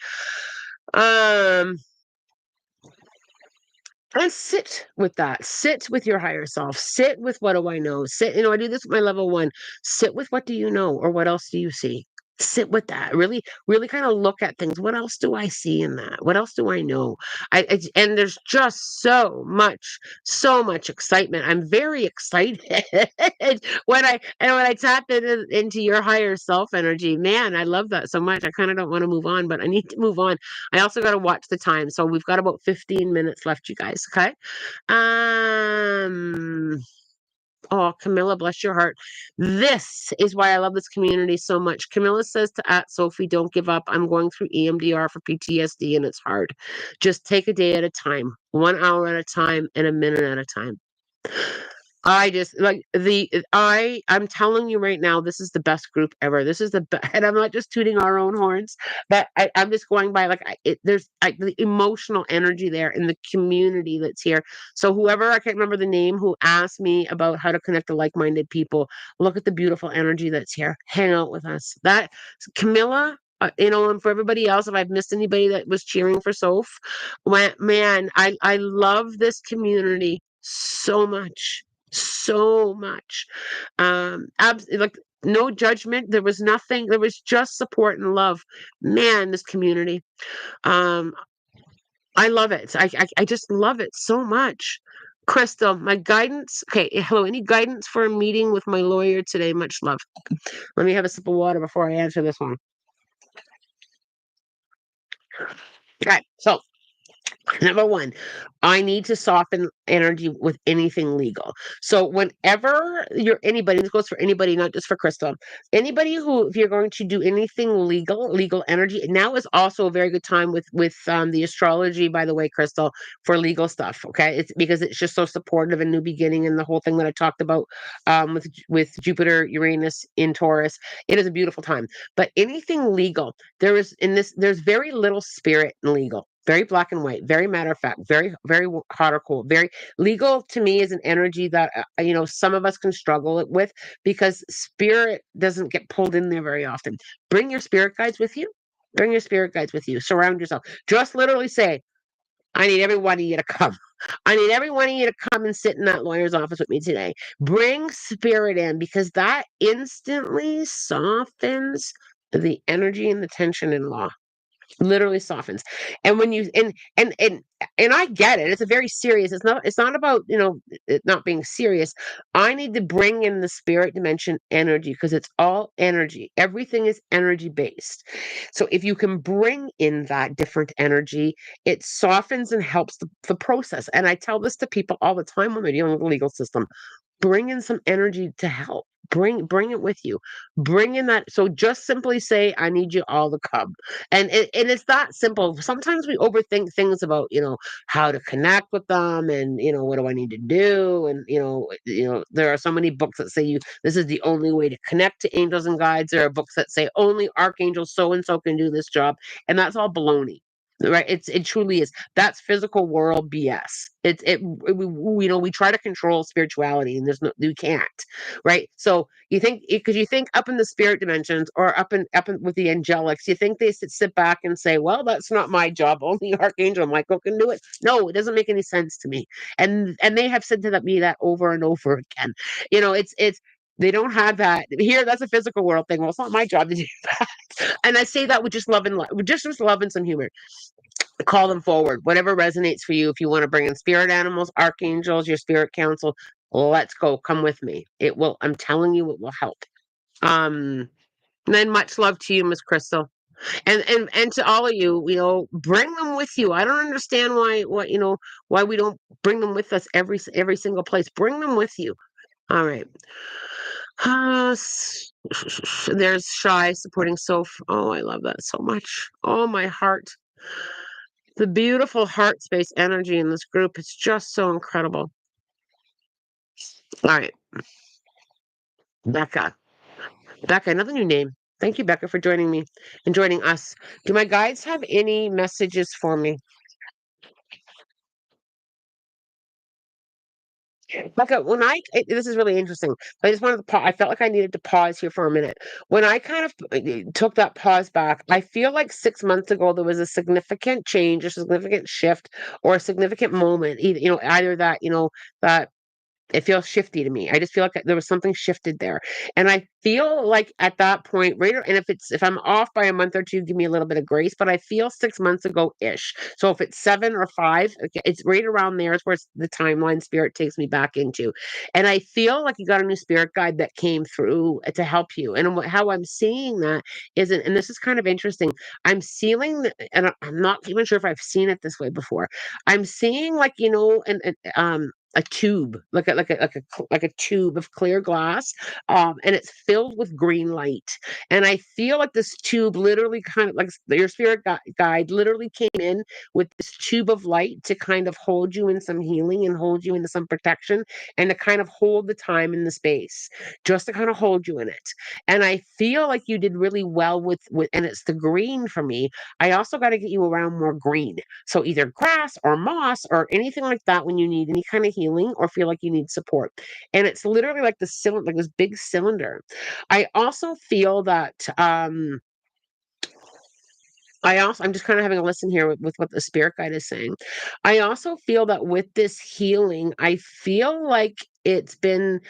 A: Um and sit with that. Sit with your higher self. Sit with what do I know? Sit, I do this with my level one. Sit with what do you know or what else do you see? Sit with that. Really, really kind of look at things. What else do I see in that? What else do I know? And there's just so much excitement. I'm very excited when I tap into your higher self energy. Man, I love that so much. I kind of don't want to move on, but I need to move on. I also got to watch the time. So we've got about 15 minutes left, you guys. Okay. Um, oh, Camilla, bless your heart. This is why I love this community so much. Camilla says to at Sophie, don't give up. I'm going through EMDR for PTSD and it's hard. Just take a day at a time, 1 hour at a time, and a minute at a time. I just like I'm telling you right now, this is the best group ever. This is the best, and I'm not just tooting our own horns, but I'm just going by like there's the emotional energy there in the community that's here. So whoever I can't remember the name who asked me about how to connect to like-minded people, look at the beautiful energy that's here. Hang out with us. That Camilla. And for everybody else, if I've missed anybody that was cheering for Soph, man, I love this community so much so much. Like no judgment. There was nothing. There was just support and love. Man, this community. Um, I love it. I just love it so much. Crystal, my guidance. Okay, hello. Any guidance for a meeting with my lawyer today? Much love. Let me have a sip of water before I answer this one. Okay, so Number one, I need to soften energy with anything legal. So whenever you're anybody, this goes for anybody, not just for Crystal. Anybody who, if you're going to do anything legal energy, now is also a very good time with the astrology, by the way, Crystal, for legal stuff. Okay, it's because it's just so supportive and new beginning and the whole thing that I talked about with Jupiter, Uranus in Taurus. It is a beautiful time. But anything legal, there is in this, there's very little spirit in legal, very black and white, very matter of fact, very hot or cold, very legal. To me is an energy that some of us can struggle with, because spirit doesn't get pulled in there very often. Bring your spirit guides with you. Bring your spirit guides with you. Surround yourself. Just literally say, I need every one of you to come. I need every one of you to come and sit in that lawyer's office with me today. Bring spirit in, because that instantly softens the energy and the tension in law. Literally softens. And when you and I get it, it's a very serious, it's not about it not being serious. I need to bring in the spirit dimension energy, because it's all energy, everything is energy based. So if you can bring in that different energy, it softens and helps the process. And I tell this to people all the time when they're dealing with the legal system: bring in some energy to help. Bring it with you. Bring in that. So just simply say, I need you all to come. And it's that simple. Sometimes we overthink things about, how to connect with them, and what do I need to do? And there are so many books that say this is the only way to connect to angels and guides. There are books that say only archangel so and so can do this job. And that's all baloney. Right? It truly is. That's physical world BS. We try to control spirituality, and we can't, right? So you think, because you think up in the spirit dimensions, or up in with the angelics, you think they sit back and say, well, that's not my job, only Archangel Michael can do it. No, it doesn't make any sense to me. And they have said to me that over and over again. It's they don't have that here. That's a physical world thing. Well, it's not my job to do that. And I say that with just love and just love and some humor. Call them forward, whatever resonates for you. If you want to bring in spirit animals, archangels, your spirit council, let's go. Come with me. It will, I'm telling you, it will help. And then much love to you, Miss Crystal. And to all of you, bring them with you. I don't understand why we don't bring them with us every single place. Bring them with you. All right. There's Shy supporting Soph. Oh, I love that so much. Oh, my heart. The beautiful heart space energy in this group is just so incredible. All right, Becca. Becca, another new name. Thank you, Becca, for joining me and joining us. Do my guides have any messages for me? Becca, this is really interesting. I just wanted to pause. I felt like I needed to pause here for a minute. When I kind of took that pause back, I feel like 6 months ago there was a significant change, a significant shift, or a significant moment. Either that, that it feels shifty to me. I just feel like there was something shifted there. And I feel like at that point, and if I'm off by a month or two, give me a little bit of grace, but I feel 6 months ago-ish. So if it's 7 or 5, okay, it's right around there is where the timeline spirit takes me back into. And I feel like you got a new spirit guide that came through to help you. And how I'm seeing that and this is kind of interesting. I'm seeing, and I'm not even sure if I've seen it this way before. I'm seeing, like, a tube, like a tube of clear glass, and it's filled with green light. And I feel like this tube literally, kind of like your spirit guide literally came in with this tube of light to kind of hold you in some healing and hold you into some protection, and to kind of hold the time and the space, just to kind of hold you in it. And I feel like you did really well with and it's the green for me. I also got to get you around more green, so either grass or moss or anything like that when you need any kind of healing or feel like you need support. And it's literally like the cylinder, like this big cylinder. I also feel that I'm just kind of having a listen here with what the spirit guide is saying. I also feel that with this healing, I feel like it's been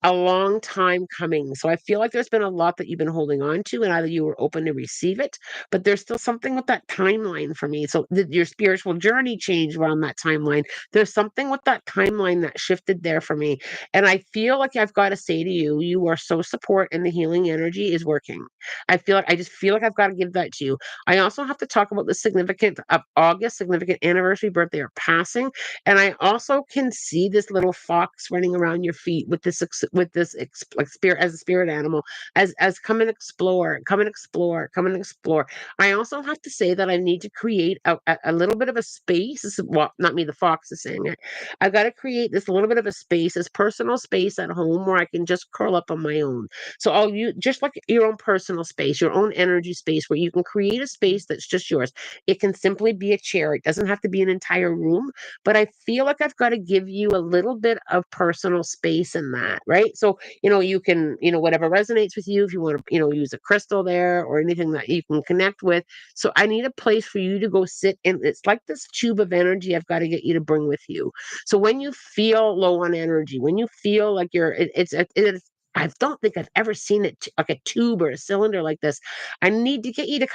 A: a long time coming. So I feel like there's been a lot that you've been holding on to, and either you were open to receive it, but there's still something with that timeline for me. So your spiritual journey changed around that timeline. There's something with that timeline that shifted there for me. And I feel like I've got to say to you, you are so support, and the healing energy is working. I just feel like I've got to give that to you. I also have to talk about the significant of August, significant anniversary, birthday, or passing. And I also can see this little fox running around your feet with like spirit, as a spirit animal, as come and explore, come and explore, come and explore. I also have to say that I need to create a little bit of a space. Well, not me, the fox is saying it. I've got to create this little bit of a space, this personal space at home where I can just curl up on my own. So I'll use just like your own personal space, your own energy space, where you can create a space that's just yours. It can simply be a chair. It doesn't have to be an entire room, but I feel like I've got to give you a little bit of personal space in that, right? So, you can, whatever resonates with you, if you want to, use a crystal there or anything that you can connect with. So I need a place for you to go sit in. It's like this tube of energy I've got to get you to bring with you. So when you feel low on energy, when you feel like it's I don't think I've ever seen it like a tube or a cylinder like this. I need to get you to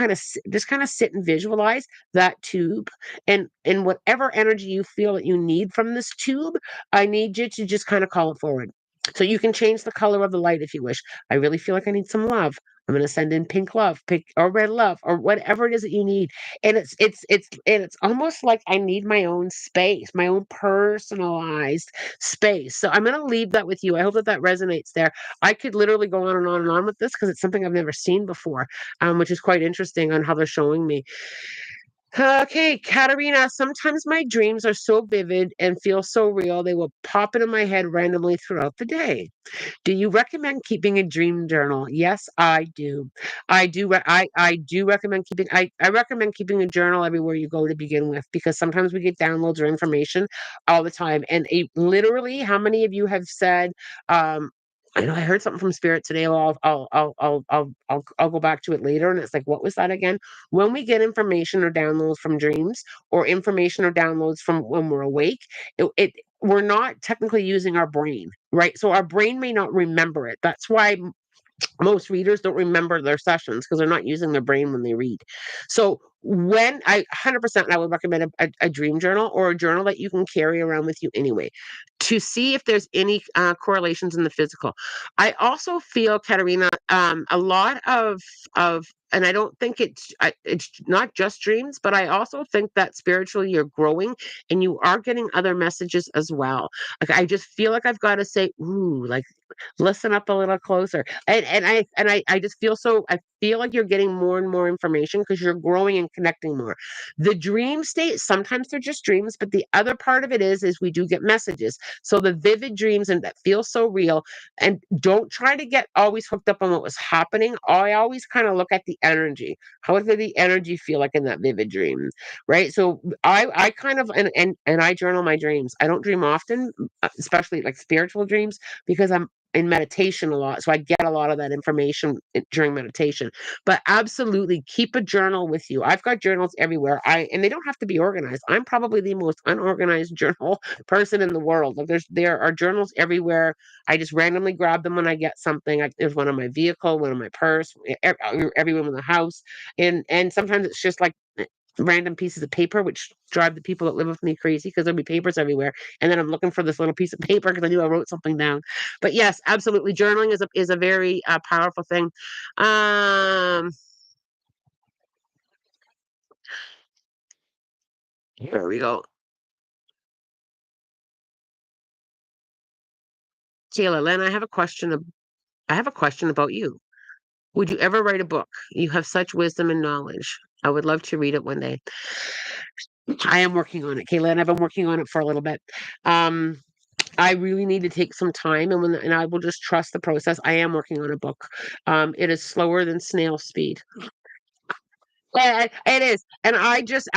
A: just kind of sit and visualize that tube, and whatever energy you feel that you need from this tube, I need you to just kind of call it forward. So you can change the color of the light if you wish. I really feel like I need some love. I'm going to send in pink love, pink or red love, or whatever it is that you need. And it's almost like I need my own space, my own personalized space. So I'm going to leave that with you. I hope that that resonates there. I could literally go on and on and on with this because it's something I've never seen before, which is quite interesting on how they're showing me. Okay, Katerina, sometimes my dreams are so vivid and feel so real, they will pop into my head randomly throughout the day. Do you recommend keeping a dream journal? Yes, I do. I do recommend I recommend keeping a journal everywhere you go to begin with, because sometimes we get downloads or information all the time. And literally, how many of you have said, I know I heard something from spirit today. Well, I'll go back to it later. And it's like, what was that again? When we get information or downloads from dreams, or information or downloads from when we're awake, we're not technically using our brain, right? So our brain may not remember it. That's why most readers don't remember their sessions, because they're not using their brain when they read. So when I 100% I would recommend a dream journal, or a journal that you can carry around with you anyway, to see if there's any correlations in the physical. I also feel, Katerina, a lot of and I don't think it's not just dreams, but I also think that spiritually you're growing, and you are getting other messages as well. Like, I just feel like I've got to say, ooh, like, listen up a little closer. I just feel so, I feel like you're getting more and more information because you're growing and connecting more. The dream state, sometimes they're just dreams, but the other part of it is we do get messages. So the vivid dreams, and that feel so real. And don't try to get always hooked up on what was happening. I always kind of look at the energy. How did the energy feel like in that vivid dream? Right. So I kind of, and I journal my dreams. I don't dream often, especially like spiritual dreams, because I'm in meditation a lot. So I get a lot of that information during meditation. But absolutely keep a journal with you. I've got journals everywhere. And they don't have to be organized. I'm probably the most unorganized journal person in the world. Like, there are journals everywhere. I just randomly grab them when I get something. There's one on my vehicle, one on my purse, everywhere in the house. And sometimes it's just like random pieces of paper, which drive the people that live with me crazy, because there'll be papers everywhere. And then I'm looking for this little piece of paper because I knew I wrote something down. But yes, absolutely, journaling is a very powerful thing. Um, Here we go. Taylor Len, I have a question about you. Would you ever write a book? You have such wisdom and knowledge. I would love to read it one day. I am working on it, Kayla, and I've been working on it for a little bit. Um, I really need to take some time, and I will just trust the process. I am working on a book. It is slower than snail speed. Yeah, it is, and I just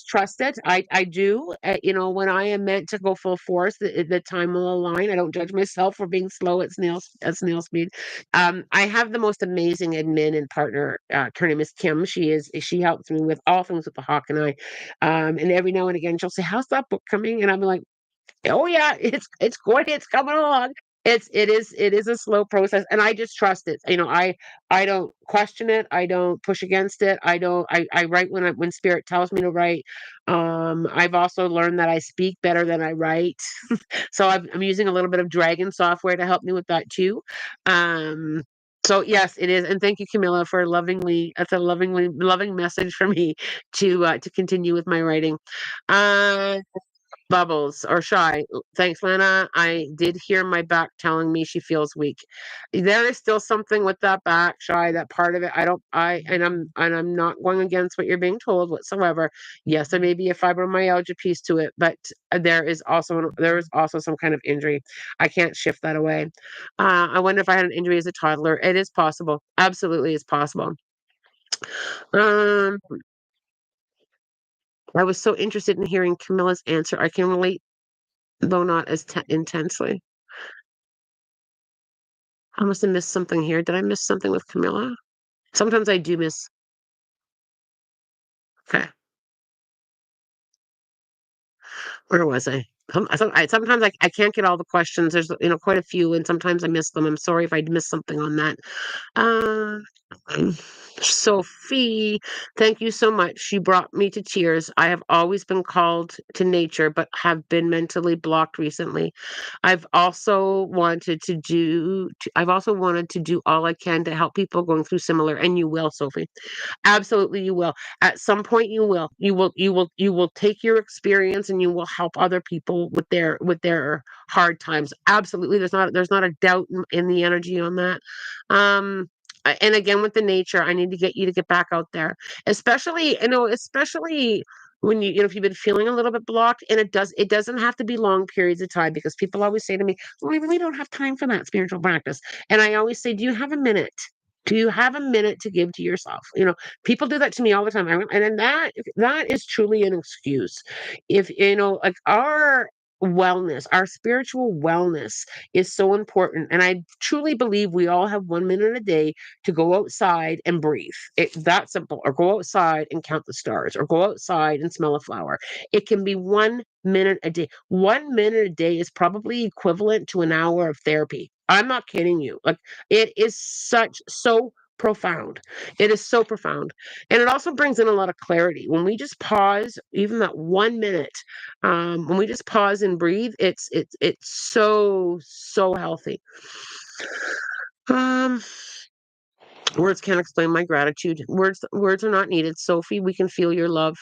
A: trust it. I do. When I am meant to go full force, the time will align. I don't judge myself for being slow at snail speed. I have the most amazing admin and partner. Her name is Kim. She helps me with all things with the Hawk and I. And every now and again she'll say, "How's that book coming?" And I'm like, "Oh yeah, it's going, it's coming along." It is a slow process, and I just trust it. I don't question it. I don't push against it. I write when spirit tells me to write. I've also learned that I speak better than I write. So I'm using a little bit of Dragon software to help me with that too. Um, so yes, it is. And thank you, Camilla, for that's a loving message for me to continue with my writing. Uh, Bubbles or shy. Thanks, Lana. I did hear my back telling me she feels weak. There is still something with that back, shy, that part of it. I don't I and I'm not going against what you're being told whatsoever. Yes, there may be a fibromyalgia piece to it, but there is also some kind of injury. I can't shift that away. I wonder if I had an injury as a toddler. It is possible. Absolutely is possible. Um, I was so interested in hearing Camilla's answer. I can relate, though not as intensely. I must have missed something here. Did I miss something with Camilla? Sometimes I do miss. Okay, where was I? Sometimes I can't get all the questions. There's quite a few, and sometimes I miss them. I'm sorry if I missed something on that. Uh, Sophie, thank you so much. She brought me to tears. I have always been called to nature, but have been mentally blocked recently. I've also wanted to do all I can to help people going through similar, and you will, Sophie. Absolutely, you will. At some point, you will. You will take your experience and you will help other people with their hard times. Absolutely, there's not a doubt in the energy on that. And again, with the nature, I need to get you to get back out there, especially when if you've been feeling a little bit blocked, and it doesn't have to be long periods of time, because people always say to me, well, I really don't have time for that spiritual practice. And I always say, do you have a minute? Do you have a minute to give to yourself? People do that to me all the time. And then that is truly an excuse. If like our wellness, our spiritual wellness is so important. And I truly believe we all have 1 minute a day to go outside and breathe. It's that simple. Or go outside and count the stars, or go outside and smell a flower. It can be 1 minute a day. 1 minute a day is probably equivalent to an hour of therapy. I'm not kidding you. Like, it is so profound. It is so profound. And it also brings in a lot of clarity. When we just pause, even that 1 minute, when we just pause and breathe, it's so healthy. Um, Words can't explain my gratitude. Words are not needed. Sophie, we can feel your love.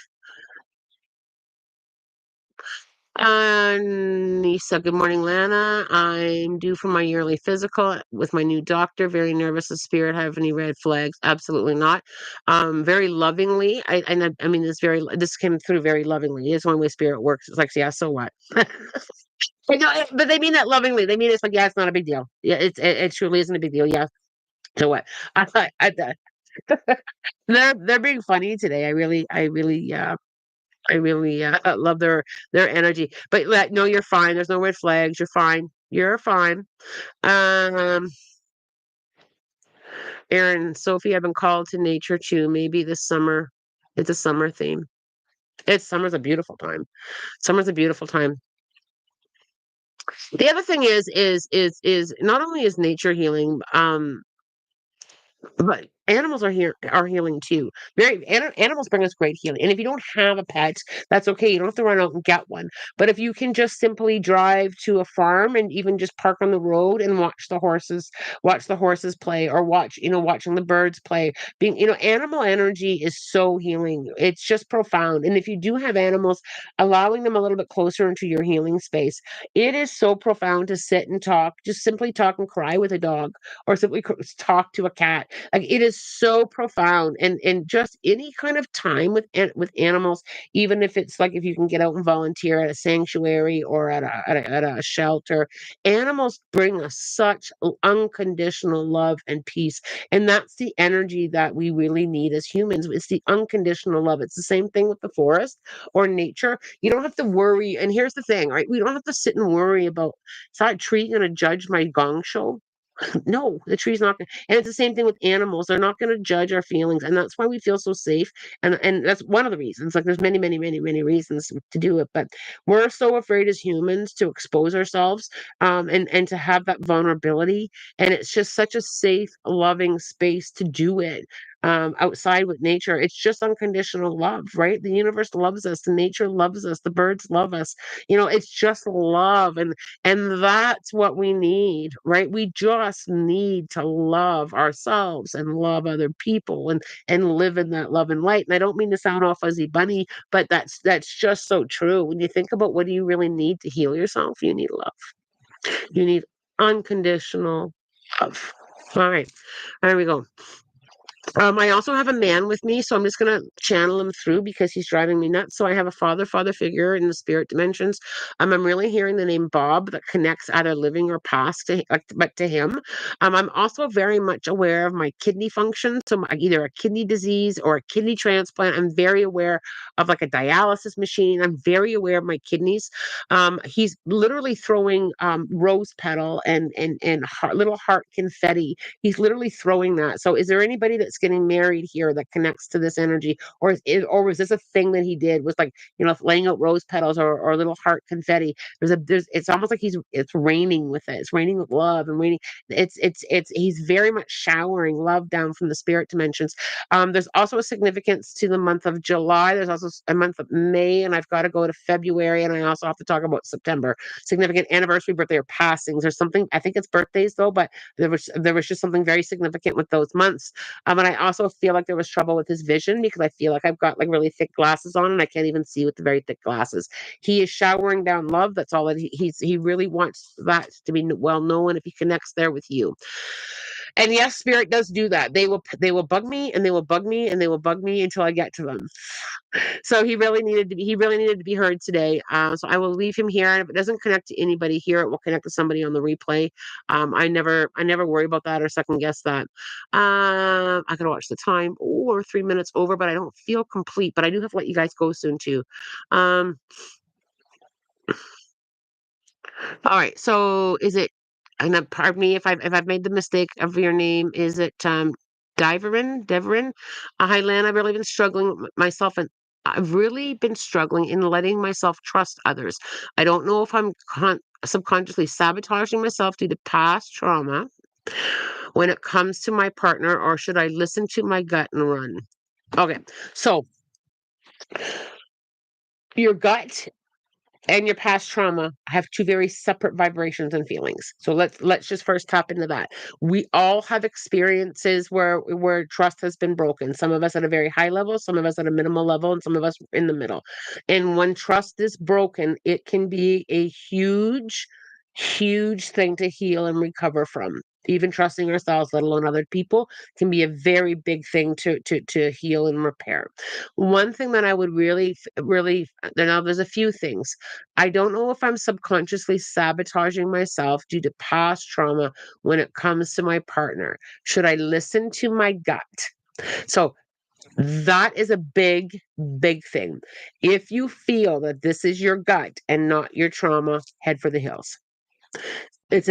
A: Nisa, good morning, Lana. I'm due for my yearly physical with my new doctor. Very nervous. Does spirit have any red flags? Absolutely not. Very lovingly. I mean, this came through very lovingly. It's one way spirit works. It's like, yeah, so what? But they mean that lovingly. They mean it's like, yeah, it's not a big deal. Yeah, it truly isn't a big deal. Yeah, so what? They're being funny today. I really love their energy. But no, you're fine. There's no red flags. You're fine. You're fine. Um, Aaron, Sophie, I've been called to nature too. Maybe this summer. It's a summer theme. Summer's a beautiful time. Summer's a beautiful time. The other thing is not only is nature healing, but animals are healing too. Animals bring us great healing. And if you don't have a pet, that's okay. You don't have to run out and get one. But if you can just simply drive to a farm and even just park on the road and watch the horses play, or watching the birds play. Animal energy is so healing. It's just profound. And if you do have animals, allowing them a little bit closer into your healing space, it is so profound to sit and talk, just simply talk and cry with a dog, or simply talk to a cat. Like, it is so profound. And just any kind of time with animals, even if it's like, if you can get out and volunteer at a sanctuary or at a shelter, animals bring us such unconditional love and peace. And that's the energy that we really need as humans. It's the unconditional love. It's the same thing with the forest or nature. You don't have to worry. And here's the thing, right? We don't have to sit and worry about, is that tree going to judge my gong show? No, the tree's not gonna, and it's the same thing with animals. They're not gonna judge our feelings, and that's why we feel so safe. And that's one of the reasons. Like there's many, many, many, many reasons to do it, but we're so afraid as humans to expose ourselves, and to have that vulnerability. And it's just such a safe, loving space to do it. Outside with nature, it's just unconditional love, right? The universe loves us, the nature loves us, the birds love us. It's just love, and that's what we need, right? We just need to love ourselves and love other people and live in that love and light. And I don't mean to sound all fuzzy bunny, but that's just so true. When you think about what do you really need to heal yourself, you need love. You need unconditional love. All right, there we go. I also have a man with me, so I'm just gonna channel him through because he's driving me nuts. So I have a father figure in the spirit dimensions. I'm really hearing the name Bob that connects either living or past but to him. I'm also very much aware of my kidney function, so either a kidney disease or a kidney transplant. I'm very aware of like a dialysis machine. I'm very aware of my kidneys. He's literally throwing rose petal and little heart confetti. He's literally throwing that. So is there anybody that's getting married here that connects to this energy? Or was this a thing that he did was like, laying out rose petals or little heart confetti? There's it's almost like it's raining with it. It's raining with love and raining. It's he's very much showering love down from the spirit dimensions. There's also a significance to the month of July. There's also a month of May, and I've got to go to February, and I also have to talk about September. Significant anniversary, birthday, or passings. There's something, I think it's birthdays though, but there was just something very significant with those months. And I also feel like there was trouble with his vision because I feel like I've got like really thick glasses on and I can't even see with the very thick glasses. He is showering down love. That's all that he really wants that to be well known if he connects there with you. And yes, spirit does do that. They will bug me and they will bug me and they will bug me until I get to them. So he really needed to be heard today. So I will leave him here, and if it doesn't connect to anybody here, it will connect to somebody on the replay. I never worry about that or second guess that. I gotta watch the time. Oh, we're 3 minutes over, but I don't feel complete. But I do have to let you guys go soon too. Um, all right. So is it? And then pardon me if I've made the mistake of your name. Is it Deverin? Hi, Lan. I've really been struggling with myself, and I've really been struggling in letting myself trust others. I don't know if I'm subconsciously sabotaging myself due to past trauma when it comes to my partner, or should I listen to my gut and run? Okay, so your gut and your past trauma have two very separate vibrations and feelings. So let's just first tap into that. We all have experiences where trust has been broken. Some of us at a very high level, some of us at a minimal level, and some of us in the middle. And when trust is broken, it can be a huge, huge thing to heal and recover from. Even trusting ourselves, let alone other people, can be a very big thing to heal and repair. One thing that I would really, now there's a few things. I don't know if I'm subconsciously sabotaging myself due to past trauma when it comes to my partner. Should I listen to my gut? So that is a big, big thing. If you feel that this is your gut and not your trauma, head for the hills. It's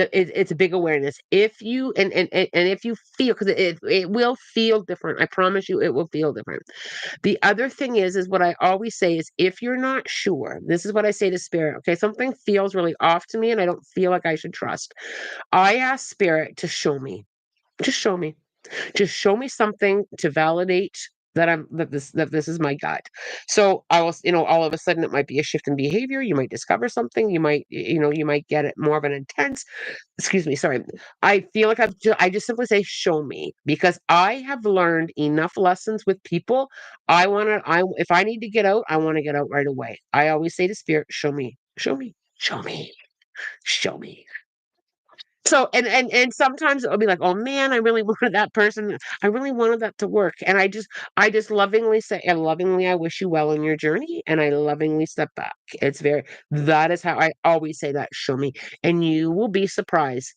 A: a big awareness. If you and if you feel, because it will feel different. I promise you, it will feel different. The other thing is what I always say is if you're not sure, this is what I say to spirit. Okay, something feels really off to me and I don't feel like I should trust. I ask spirit to show me. Just show me. Just show me something to validate that this is my gut. So I was, all of a sudden it might be a shift in behavior. You might discover something. You might get it more of an intense. Excuse me, sorry. I feel like I just simply say show me because I have learned enough lessons with people. If I need to get out, I want to get out right away. I always say to spirit, show me, show me, show me, show me. So and sometimes it'll be like, "Oh man, I really wanted that person. I really wanted that to work." And I just lovingly say, and lovingly I wish you well in your journey, and I lovingly step back. That is how I always say that, show me. And you will be surprised.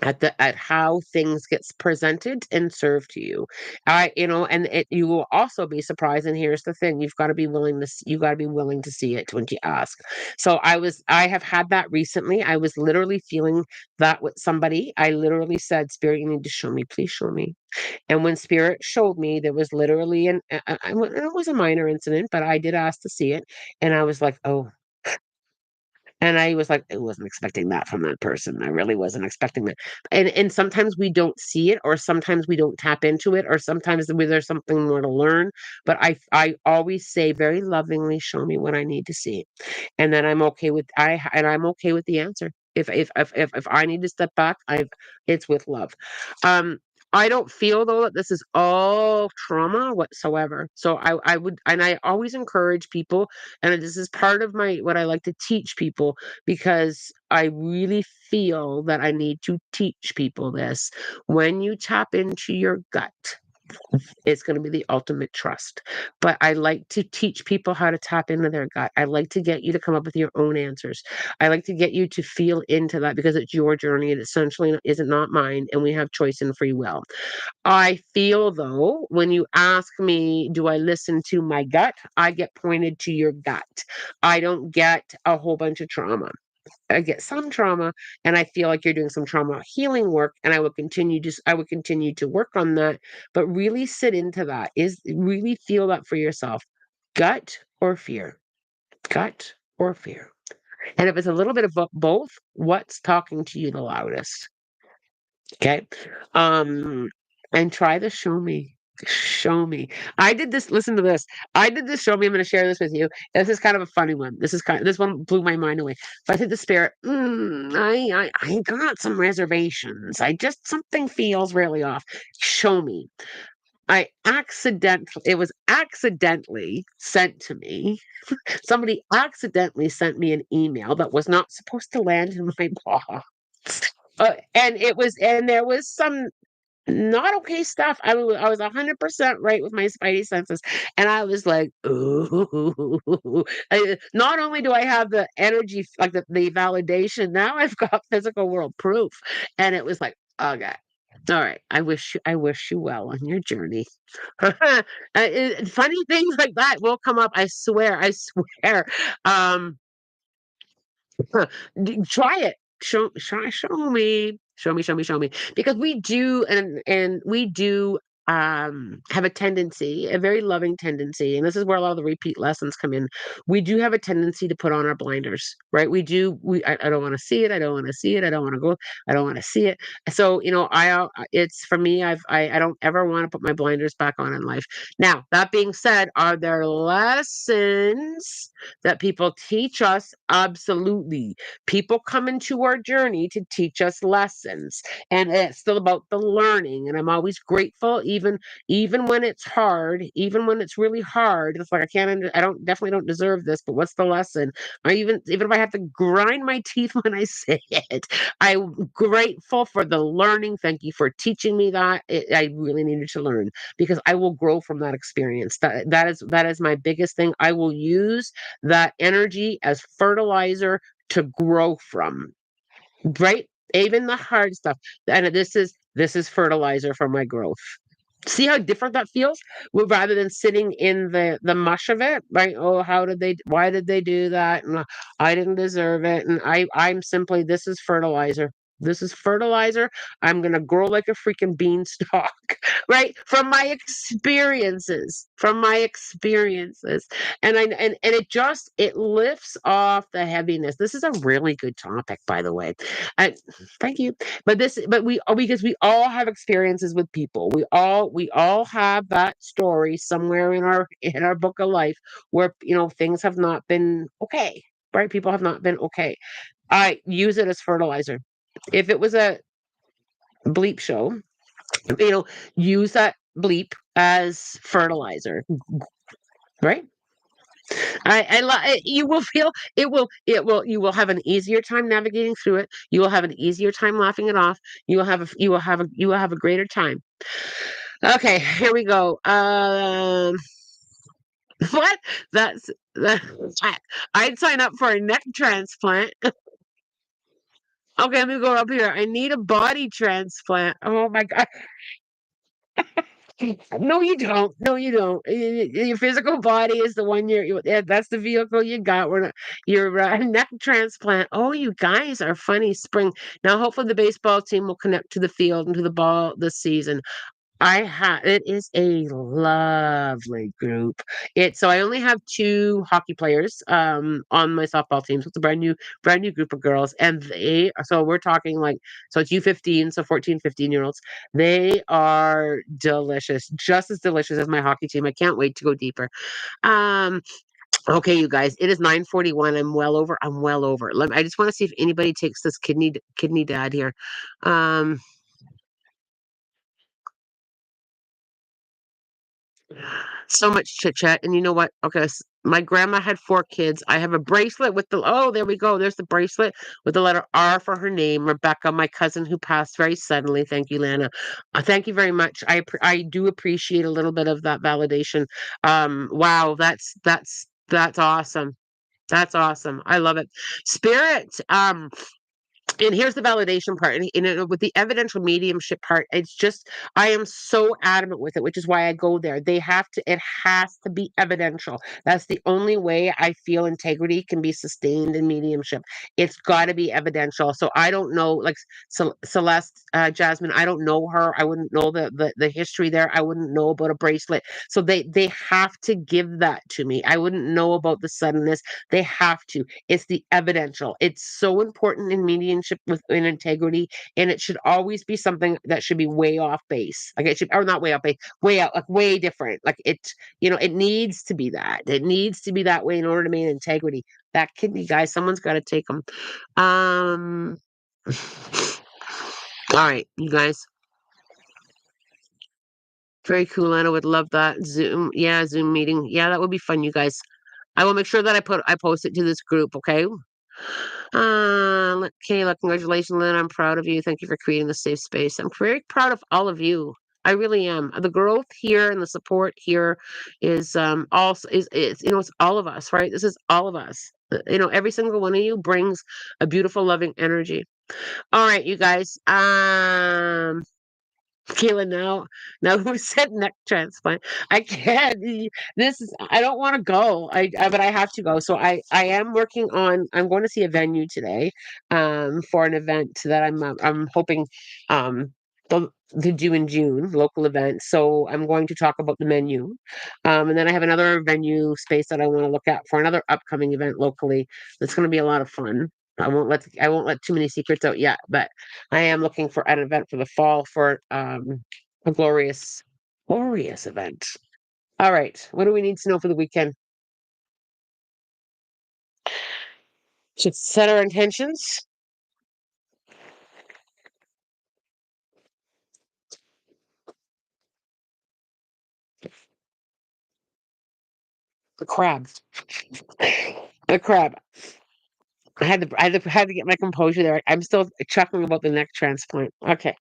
A: at how things gets presented and served to you. And you will also be surprised. And here's the thing: you've got to be willing to you got to be willing to see it when you ask. So I have had that recently. I was literally feeling that with somebody. I literally said, "Spirit, you need to show me. Please show me." And when Spirit showed me, there was literally it was a minor incident, but I did ask to see it, and I was like, "Oh." And I was like, I wasn't expecting that from that person. I really wasn't expecting that. And sometimes we don't see it, or sometimes we don't tap into it, or sometimes there's something more to learn. But I always say very lovingly, show me what I need to see. And then I'm okay with the answer. If I need to step back, I've it's with love. Um I don't feel though that this is all trauma whatsoever. So I would, and I always encourage people, and this is part of my what I like to teach people, because I really feel that I need to teach people this. When you tap into your gut, it's going to be the ultimate trust. But I like to teach people how to tap into their gut. I like to get you to come up with your own answers. I like to get you to feel into that, because it's your journey. It essentially isn't not mine, and we have choice and free will. I feel though, when you ask me, do I listen to my gut? I get pointed to your gut. I don't get a whole bunch of trauma. I get some trauma, and I feel like you're doing some trauma healing work, and I would continue to work on that, but really sit into that. Is really feel that for yourself. Gut or fear? Gut or fear? And if it's a little bit of both, what's talking to you the loudest? Okay. Um, and try to show me. Show me. I did this. Listen to this. I did this. Show me. I'm going to share this with you. This is kind of a funny one. This one blew my mind away. But I said to Spirit, I got some reservations. I just something feels really off. Show me. It was accidentally sent to me. Somebody accidentally sent me an email that was not supposed to land in my box. And there was some not okay stuff. I was 100% right with my spidey senses, and I was like, "Ooh." Not only do I have the energy, like the validation, now I've got physical world proof, and it was like, "Okay. All right. I wish you well on your journey." Funny things like that will come up. I swear. I swear. Um, Try it. Show me. Show me. Because we do, and we do have a tendency, a very loving tendency, and this is where a lot of the repeat lessons come in. We do have a tendency to put on our blinders, right? I don't want to see it. I don't want to see it. I don't want to go. I don't want to see it. So, it's for me, I don't ever want to put my blinders back on in life. Now, that being said, are there lessons that people teach us? Absolutely. People come into our journey to teach us lessons, and it's still about the learning. And I'm always grateful, even when it's hard, even when it's really hard. It's like I don't definitely don't deserve this, but what's the lesson? Or even if I have to grind my teeth when I say it, I'm grateful for the learning. Thank you for teaching me that. I really needed to learn, because I will grow from that experience. That is my biggest thing. I will use that energy as fertilizer to grow from, right? Even the hard stuff. And this is fertilizer for my growth. See how different that feels? Well, rather than sitting in the mush of it, right? Oh, why did they do that? And I didn't deserve it. And I'm simply, this is fertilizer. This is fertilizer. I'm gonna grow like a freaking beanstalk, right? From my experiences. And it lifts off the heaviness. This is a really good topic, by the way. I thank you. Because we all have experiences with people. We all have that story somewhere in our book of life, where things have not been okay, right? People have not been okay. I use it as fertilizer. If it was a bleep show, you know use that bleep as fertilizer, right? You will feel you will have an easier time navigating through it. You will have an easier time laughing it off. You will have a greater time. Okay, here we go. What? That's I'd sign up for a neck transplant. Okay, let me go up here. I need a body transplant. Oh my God. No, you don't. No, you don't. Your physical body is the one yeah, that's the vehicle you got. We're not your neck transplant. Oh, you guys are funny. Spring. Now, hopefully, the baseball team will connect to the field and to the ball this season. It is a lovely group. So I only have two hockey players on my softball team. So it's a brand new group of girls. And so we're talking like, so it's U15, so 14, 15 year olds. They are delicious, just as delicious as my hockey team. I can't wait to go deeper. Um, okay, you guys, it is 9:41. I'm well over. I just want to see if anybody takes this kidney dad here. Um, So much chit chat. And you know what? Okay, my grandma had four kids. I have a bracelet with there we go. There's the bracelet with the letter R for her name. Rebecca, my cousin who passed very suddenly. Thank you, Lana. Thank you very much. I do appreciate a little bit of that validation. Wow, that's awesome. That's awesome. I love it. Spirit. And here's the validation part with the evidential mediumship part, it's just I am so adamant with it, which is why I go there. It has to be evidential. That's the only way I feel integrity can be sustained in mediumship. It's got to be evidential. So I don't know, like Celeste, Jasmine, I don't know her. I wouldn't know the history there. I wouldn't know about a bracelet. So they have to give that to me. I wouldn't know about the suddenness. They have to. It's the evidential. It's so important in mediumship in integrity, and it should always be something that should be way off base. Like it should, or not way off base, way out, like way different. Like it needs to be that. It needs to be that way in order to maintain integrity. That kidney guy, someone's got to take them. Um. All right, you guys. Very cool. Anna would love that Zoom. Yeah, Zoom meeting. Yeah, that would be fun, you guys. I will make sure that I post it to this group. Okay. Kayla, congratulations, Lynn. I'm proud of you. Thank you for creating the safe space. I'm very proud of all of you. I really am. The growth here and the support here is also is it's all of us, right? This is all of us. Every single one of you brings a beautiful, loving energy. All right, you guys. Kayla, now who said neck transplant? I can't. I don't want to go. But I have to go. So I am working on. I'm going to see a venue today, for an event that I'm hoping, to, to do in June, local event. So I'm going to talk about the menu, and then I have another venue space that I want to look at for another upcoming event locally. It's going to be a lot of fun. I won't let too many secrets out yet, but I am looking for an event for the fall for a glorious event. All right. What do we need to know for the weekend? Should set our intentions. The crab. The crab. I had to get my composure there. I'm still chuckling about the neck transplant. Okay.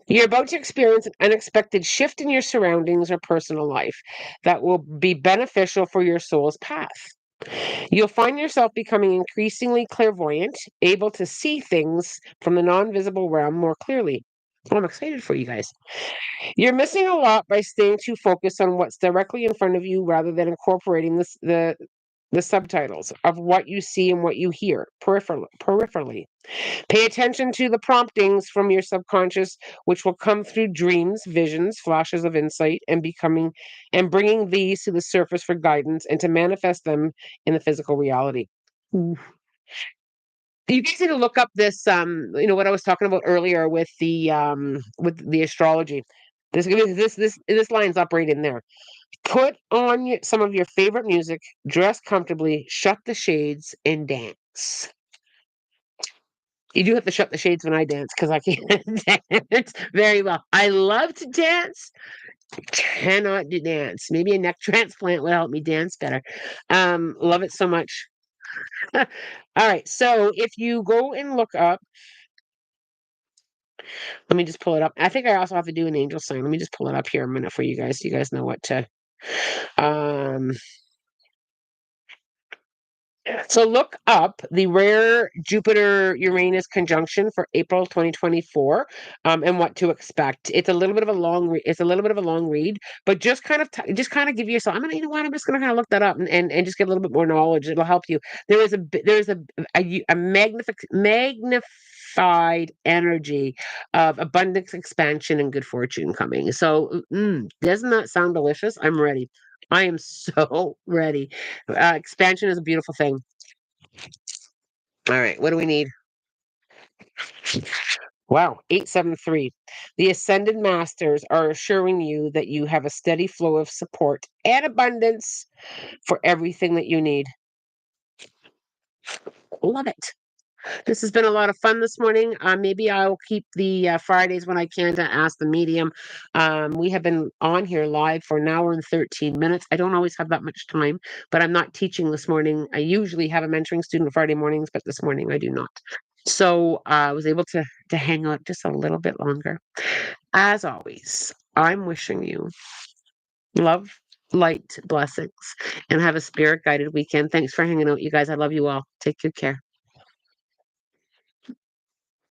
A: You're about to experience an unexpected shift in your surroundings or personal life that will be beneficial for your soul's path. You'll find yourself becoming increasingly clairvoyant, able to see things from the non visible realm more clearly. I'm excited for you guys. You're missing a lot by staying too focused on what's directly in front of you rather than incorporating the subtitles of what you see and what you hear peripherally. Pay attention to the promptings from your subconscious, which will come through dreams, visions, flashes of insight, and bringing these to the surface for guidance and to manifest them in the physical reality. Mm. You guys need to look up this, what I was talking about earlier with the astrology. This lines up right in there. Put on some of your favorite music, dress comfortably, shut the shades, and dance. You do have to shut the shades when I dance because I can't dance very well. I love to dance, cannot do dance. Maybe a neck transplant will help me dance better. Love it so much. All right. So if you go and look up, let me just pull it up. I think I also have to do an angel sign. Let me just pull it up here a minute for you guys. So you guys know what to. Um, So look up the rare Jupiter-Uranus conjunction for April 2024, and what to expect. It's a little bit of a it's a little bit of a long read, but just kind of just kind of give yourself. You know what? I'm just going to kind of look that up and just get a little bit more knowledge. It'll help you. There is a magnified energy of abundance, expansion, and good fortune coming. So, doesn't that sound delicious? I'm ready. I am so ready. Expansion is a beautiful thing. All right, what do we need? Wow, 873. The Ascended Masters are assuring you that you have a steady flow of support and abundance for everything that you need. Love it. This has been a lot of fun this morning. Maybe I'll keep the Fridays when I can to ask the medium. We have been on here live for an hour and 13 minutes. I don't always have that much time, but I'm not teaching this morning. I usually have a mentoring student Friday mornings, but this morning I do not. So I was able to hang out just a little bit longer. As always, I'm wishing you love, light, blessings, and have a spirit guided weekend. Thanks for hanging out, you guys. I love you all. Take good care.